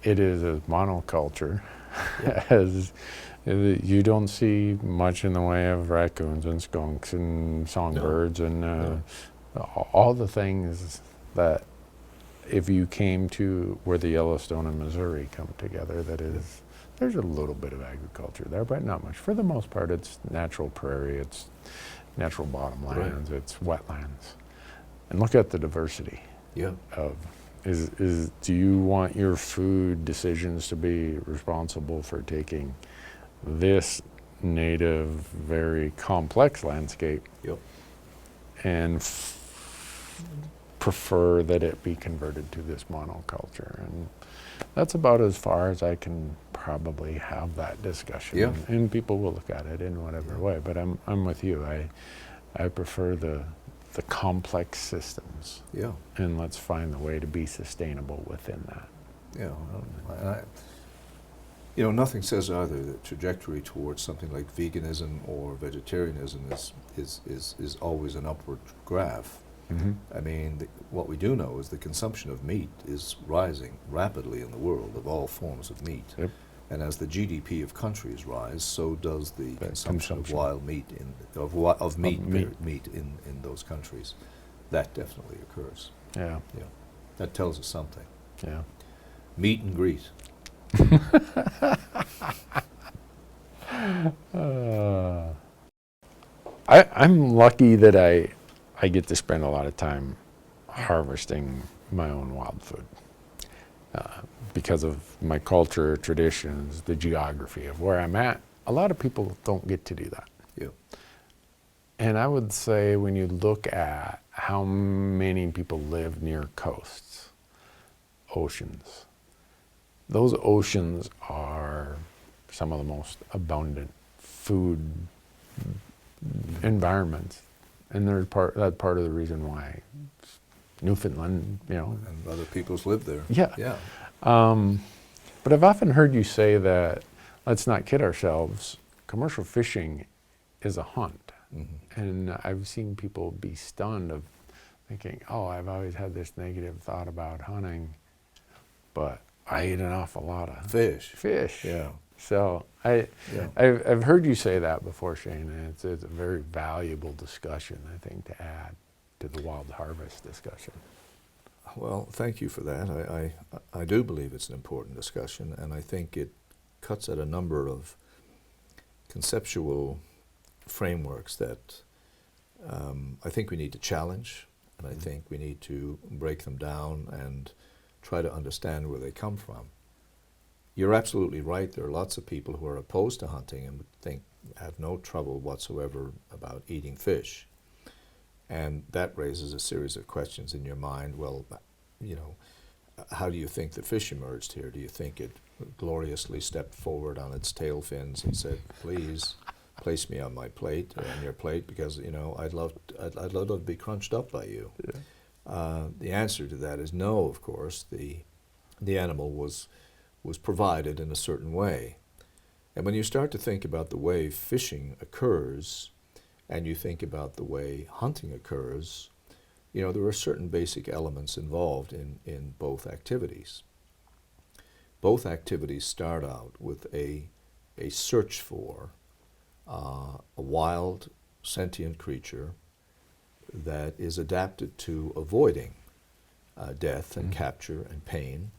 It is a monoculture. Yeah. As you don't see much in the way of raccoons and skunks and songbirds and all the things that if you came to where the Yellowstone and Missouri come together, that is, there's a little bit of agriculture there, but not much. For the most part, it's natural prairie, it's natural bottomlands, Right. it's wetlands. And look at the diversity Yeah. of, do you want your food decisions to be responsible for taking this native, very complex landscape Yep. and prefer that it be converted to this monoculture? And that's about as far as I can probably have that discussion. Yeah. And people will look at it in whatever way, but I'm with you. I prefer the complex systems, Yeah. and let's find the way to be sustainable within that. Yeah. Nothing says either that trajectory towards something like veganism or vegetarianism is always an upward graph. Mm-hmm. I mean, what we do know is the consumption of meat is rising rapidly in the world, of all forms of meat. Yep. And as the GDP of countries rise, so does the consumption of consumption. wild meat meat in those countries. That definitely occurs. Yeah. Yeah, that tells us something. Yeah. Meet and greet. I'm lucky that I get to spend a lot of time harvesting my own wild food because of my culture, traditions, the geography of where I'm at. A lot of people don't get to do that. Yeah. And I would say when you look at how many people live near coasts, oceans, those oceans are some of the most abundant food environments, and that's part of the reason why Newfoundland, And other people's live there. yeah. Yeah. But I've often heard you say that, let's not kid ourselves, commercial fishing is a hunt. Mm-hmm. And I've seen people be stunned of thinking, oh, I've always had this negative thought about hunting, but I eat an awful lot of fish. Yeah. So I've heard you say that before, Shane, and it's a very valuable discussion, I think, to add to the wild harvest discussion. Well, thank you for that. I do believe it's an important discussion, and I think it cuts at a number of conceptual frameworks that I think we need to challenge, and I think we need to break them down and try to understand where they come from. You're absolutely right. There are lots of people who are opposed to hunting and have no trouble whatsoever about eating fish. And that raises a series of questions in your mind. Well, how do you think the fish emerged here? Do you think it gloriously stepped forward on its tail fins and said, "Please, place me on my plate or on your plate because I'd love to be crunched up by you"? Yeah. The answer to that is no. Of course, the animal was provided in a certain way, and when you start to think about the way fishing occurs, and you think about the way hunting occurs, there are certain basic elements involved in both activities. Both activities start out with a search for a wild, sentient creature that is adapted to avoiding death and capture and pain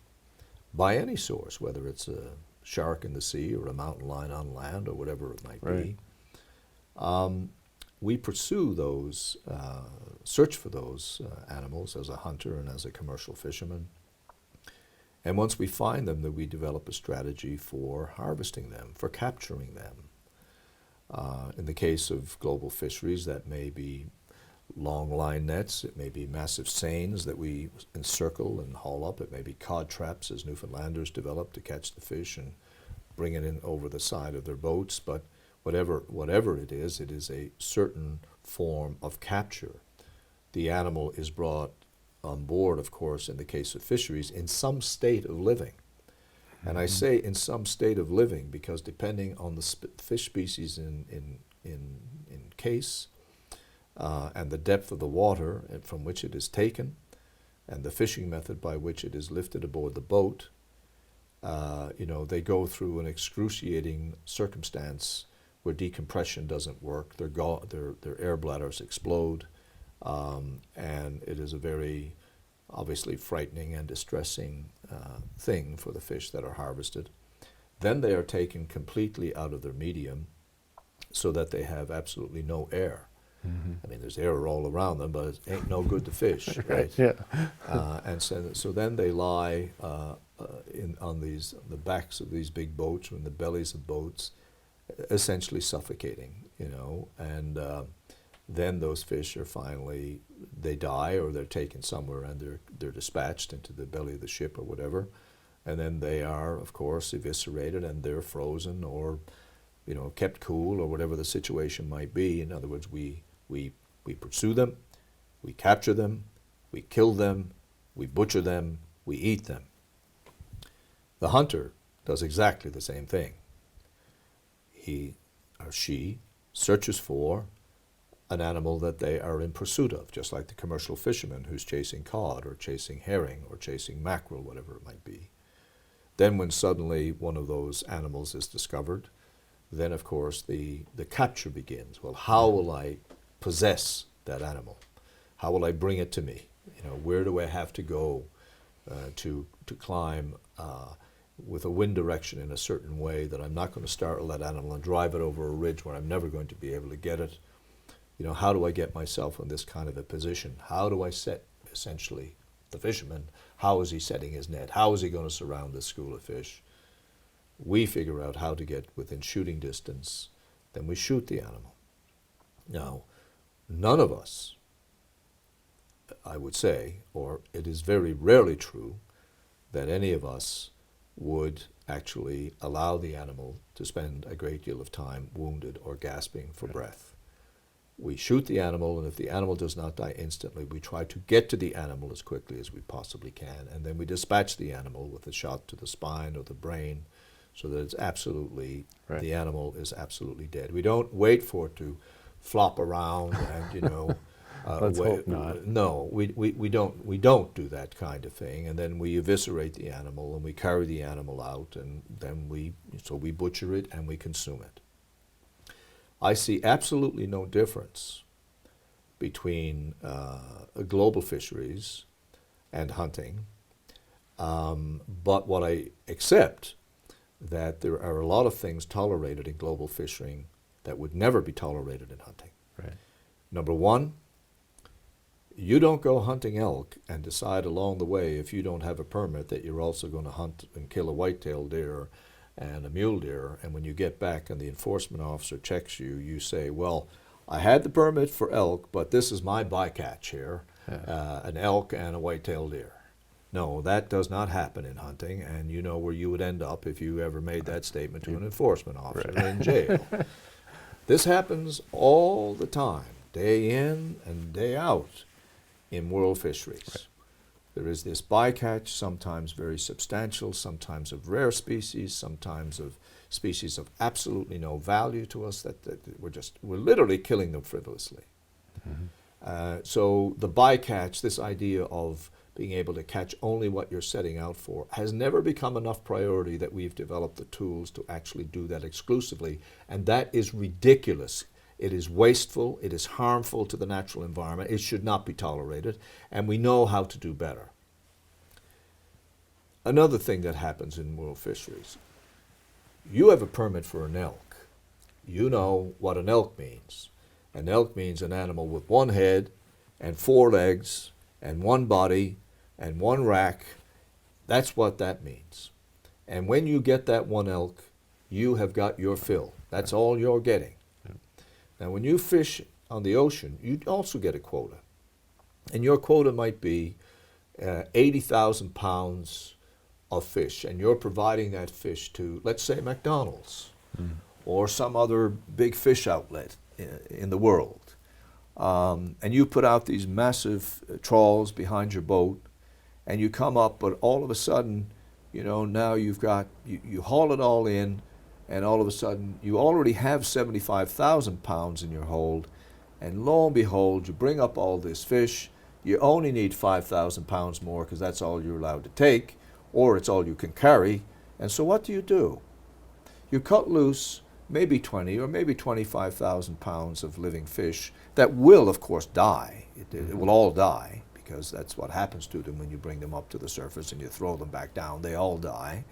by any source, whether it's a shark in the sea or a mountain lion on land or whatever it might be. We pursue those, search for those animals as a hunter and as a commercial fisherman. And once we find them, then we develop a strategy for harvesting them, for capturing them. In the case of global fisheries, that may be long line nets, it may be massive seines that we encircle and haul up, it may be cod traps as Newfoundlanders develop to catch the fish and bring it in over the side of their boats, but whatever it is a certain form of capture. The animal is brought on board, of course, in the case of fisheries, in some state of living. And I say in some state of living because depending on the fish species in case, and the depth of the water from which it is taken, and the fishing method by which it is lifted aboard the boat, they go through an excruciating circumstance where decompression doesn't work, their air bladders explode, and it is a very obviously frightening and distressing thing for the fish that are harvested. Then they are taken completely out of their medium so that they have absolutely no air. I mean, there's air all around them, but it ain't no good to fish, right? Yeah. And so then they lie on the backs of these big boats or in the bellies of boats, essentially suffocating, and then those fish are finally, they die or they're taken somewhere and they're dispatched into the belly of the ship or whatever, and then they are, of course, eviscerated and they're frozen or, kept cool or whatever the situation might be. In other words, we pursue them, we capture them, we kill them, we butcher them, we eat them. The hunter does exactly the same thing. He or she searches for an animal that they are in pursuit of, just like the commercial fisherman who's chasing cod or chasing herring or chasing mackerel, whatever it might be. Then when suddenly one of those animals is discovered, then of course the capture begins. Well, how will I possess that animal? How will I bring it to me? Where do I have to go to climb with a wind direction in a certain way that I'm not going to startle that animal and drive it over a ridge where I'm never going to be able to get it? How do I get myself in this kind of a position? How do I set, essentially, the fisherman? How is he setting his net? How is he going to surround this school of fish? We figure out how to get within shooting distance, then we shoot the animal. Now, none of us, I would say, or it is very rarely true, that any of us would actually allow the animal to spend a great deal of time wounded or gasping for breath. We shoot the animal, and if the animal does not die instantly, we try to get to the animal as quickly as we possibly can, and then we dispatch the animal with a shot to the spine or the brain so that it's absolutely, the animal is absolutely dead. We don't wait for it to flop around and, you know, Let's hope not. No, we don't do that kind of thing, and then we eviscerate the animal and we carry the animal out, and then we butcher it and we consume it. I see absolutely no difference between global fisheries and hunting, but what I accept that there are a lot of things tolerated in global fishing that would never be tolerated in hunting. Right. Number one, you don't go hunting elk and decide along the way, if you don't have a permit, that you're also going to hunt and kill a white-tailed deer and a mule deer, and when you get back and the enforcement officer checks you, you say, well, I had the permit for elk, but this is my bycatch here, an elk and a white-tailed deer. No, that does not happen in hunting, and you know where you would end up if you ever made that statement to an enforcement officer, in jail. This happens all the time, day in and day out in world fisheries. There is this bycatch, sometimes very substantial, sometimes of rare species, sometimes of species of absolutely no value to us, that we're literally killing them frivolously. So the bycatch, this idea of being able to catch only what you're setting out for, has never become enough priority that we've developed the tools to actually do that exclusively, and that is ridiculous. It is wasteful, it is harmful to the natural environment, it should not be tolerated, and we know how to do better. Another thing that happens in world fisheries, you have a permit for an elk. You know what an elk means. An elk means an animal with one head and four legs and one body and one rack. That's what that means. And when you get that one elk, you have got your fill. That's all you're getting. Now, when you fish on the ocean, you also get a quota. And your quota might be 80,000 pounds of fish, and you're providing that fish to, let's say, McDonald's or some other big fish outlet in the world. And you put out these massive trawls behind your boat, and you come up, but all of a sudden, you know, now you've got, you haul it all in, and all of a sudden you already have 75,000 pounds in your hold, and lo and behold, you bring up all this fish. You only need 5,000 pounds more because that's all you're allowed to take, or it's all you can carry. And so what do? You cut loose maybe 20 or maybe 25,000 pounds of living fish that will, of course, die. It will all die, because that's what happens to them when you bring them up to the surface and you throw them back down. They all die.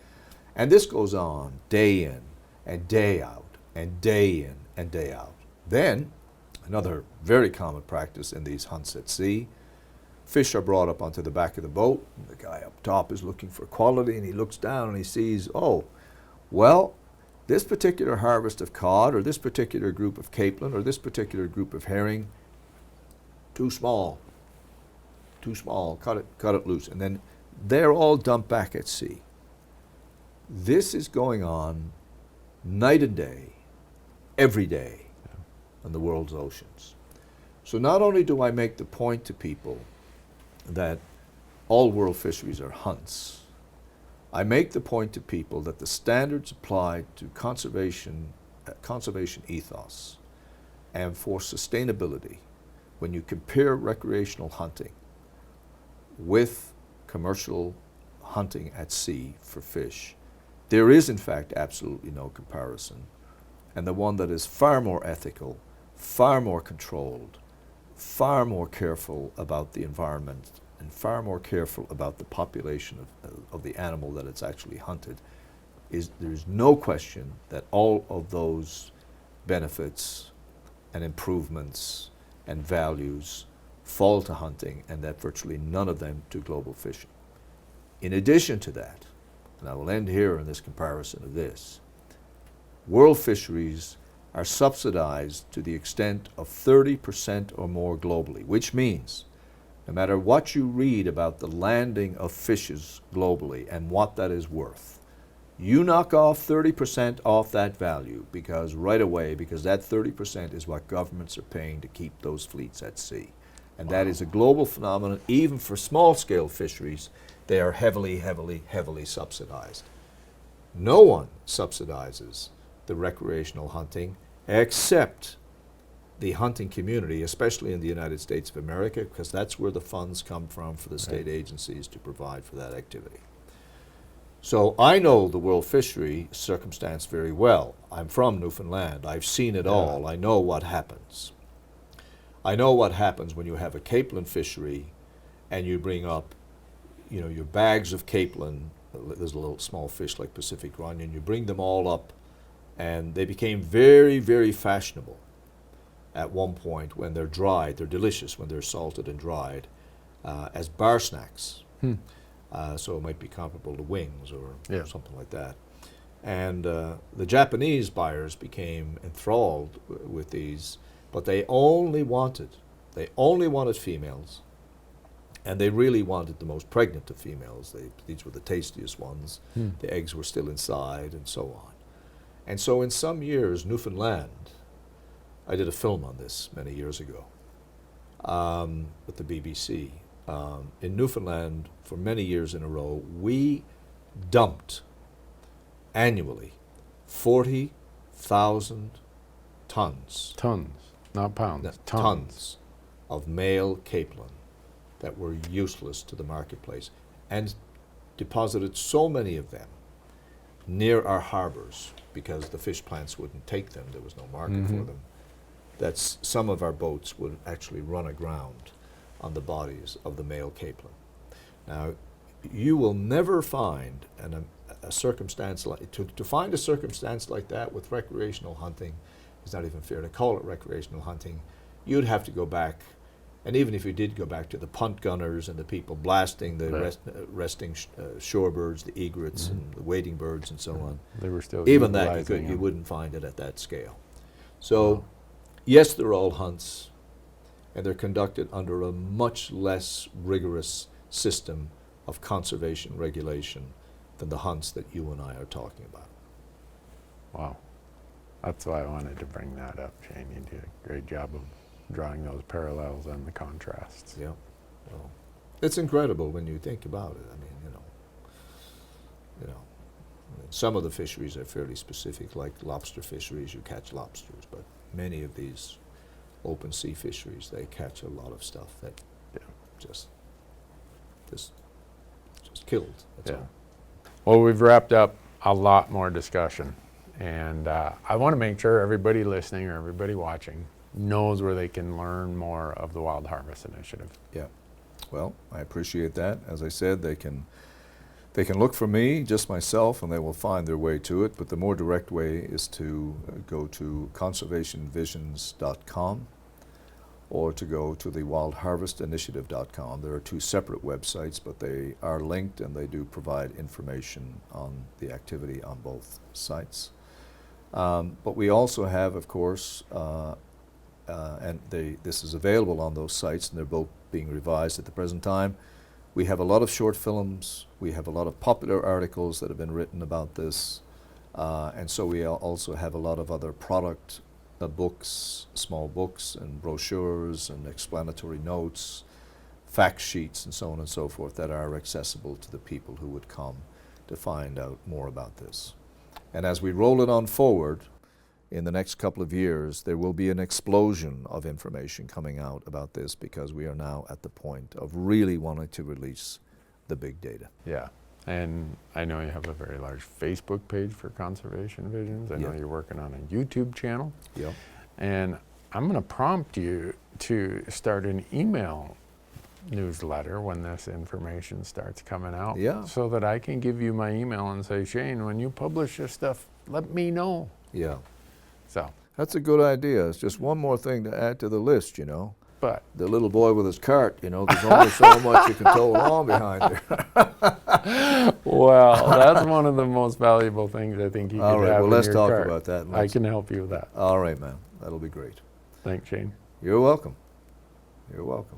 And this goes on day in and day out and day in and day out. Then, another very common practice in these hunts at sea, fish are brought up onto the back of the boat. The guy up top is looking for quality, and he looks down and he sees, oh, well, this particular harvest of cod, or this particular group of capelin, or this particular group of herring, too small, cut it loose. And then they're all dumped back at sea. This is going on night and day, every day, in the world's oceans. So not only do I make the point to people that all world fisheries are hunts, I make the point to people that the standards applied to conservation ethos and for sustainability, when you compare recreational hunting with commercial hunting at sea for fish, there is in fact absolutely no comparison. And the one that is far more ethical, far more controlled, far more careful about the environment, and far more careful about the population of the animal that it's actually hunted, there's no question that all of those benefits and improvements and values fall to hunting, and that virtually none of them to global fishing. In addition to that, and I will end here in this comparison of this, world fisheries are subsidized to the extent of 30% or more globally, which means no matter what you read about the landing of fishes globally and what that is worth, You knock off 30% off that value because right away, because that 30% is what governments are paying to keep those fleets at sea. And that is a global phenomenon. Even for small-scale fisheries, they are heavily, heavily, heavily subsidized. No one subsidizes the recreational hunting except the hunting community, especially in the United States of America, because that's where the funds come from for the state agencies to provide for that activity. So I know the world fishery circumstance very well. I'm from Newfoundland. I've seen it all. I know what happens. I know what happens when you have a capelin fishery and you bring up, you know, your bags of capelin. There's a little small fish like Pacific grunion. You bring them all up, and they became very, very fashionable at one point when they're dried. They're delicious when they're salted and dried as bar snacks. So it might be comparable to wings or something like that. And the Japanese buyers became enthralled with these, but they only wanted females, and they really wanted the most pregnant of females. These were the tastiest ones. The eggs were still inside, and so on. And so in some years, Newfoundland, I did a film on this many years ago with the BBC. In Newfoundland, for many years in a row, we dumped annually 40,000 tons. Tons, not pounds. Tons of male capelin that were useless to the marketplace, and deposited so many of them near our harbors because the fish plants wouldn't take them. There was no market for them. That some of our boats would actually run aground on the bodies of the male capelin. Now, you will never find a circumstance like, to find a circumstance like that with recreational hunting, it's not even fair to call it recreational hunting. You'd have to go back, and even if you did go back to the punt gunners and the people blasting the resting shorebirds, the egrets and the wading birds and so on, they were still even that you wouldn't find it at that scale. So, yes, they're all hunts, and they're conducted under a much less rigorous system of conservation regulation than the hunts that you and I are talking about. Wow. That's why I wanted to bring that up, Shane. You did a great job of drawing those parallels and the contrasts. Yeah. Well, it's incredible when you think about it. I mean, some of the fisheries are fairly specific, like lobster fisheries, you catch lobsters, but many of these open sea fisheries, they catch a lot of stuff that just killed. That's all. Well, we've wrapped up a lot more discussion, and I want to make sure everybody listening or everybody watching knows where they can learn more of the Wild Harvest Initiative. Yeah. Well, I appreciate that. As I said, they can look for me, just myself, and they will find their way to it. But the more direct way is to go to conservationvisions.com or to go to the wildharvestinitiative.com. There are two separate websites, but they are linked, and they do provide information on the activity on both sites. But we also have, of course, this is available on those sites, and they're both being revised at the present time. We have a lot of short films. We have a lot of popular articles that have been written about this. And so we also have a lot of other product books, small books and brochures and explanatory notes, fact sheets and so on and so forth that are accessible to the people who would come to find out more about this. And as we roll it on forward, in the next couple of years, there will be an explosion of information coming out about this because we are now at the point of really wanting to release the big data. Yeah, and I know you have a very large Facebook page for Conservation Visions. I know you're working on a YouTube channel. Yeah. And I'm going to prompt you to start an email newsletter when this information starts coming out. Yeah. So that I can give you my email and say, Shane, when you publish this stuff, let me know. Yeah. So that's a good idea. It's just one more thing to add to the list, But the little boy with his cart, there's only so much you can tow along behind there. Well, that's one of the most valuable things I think you can have. All right, well, in let's your talk cart. about that. I can help you with that. All right, man. That'll be great. Thanks, Shane. You're welcome. You're welcome.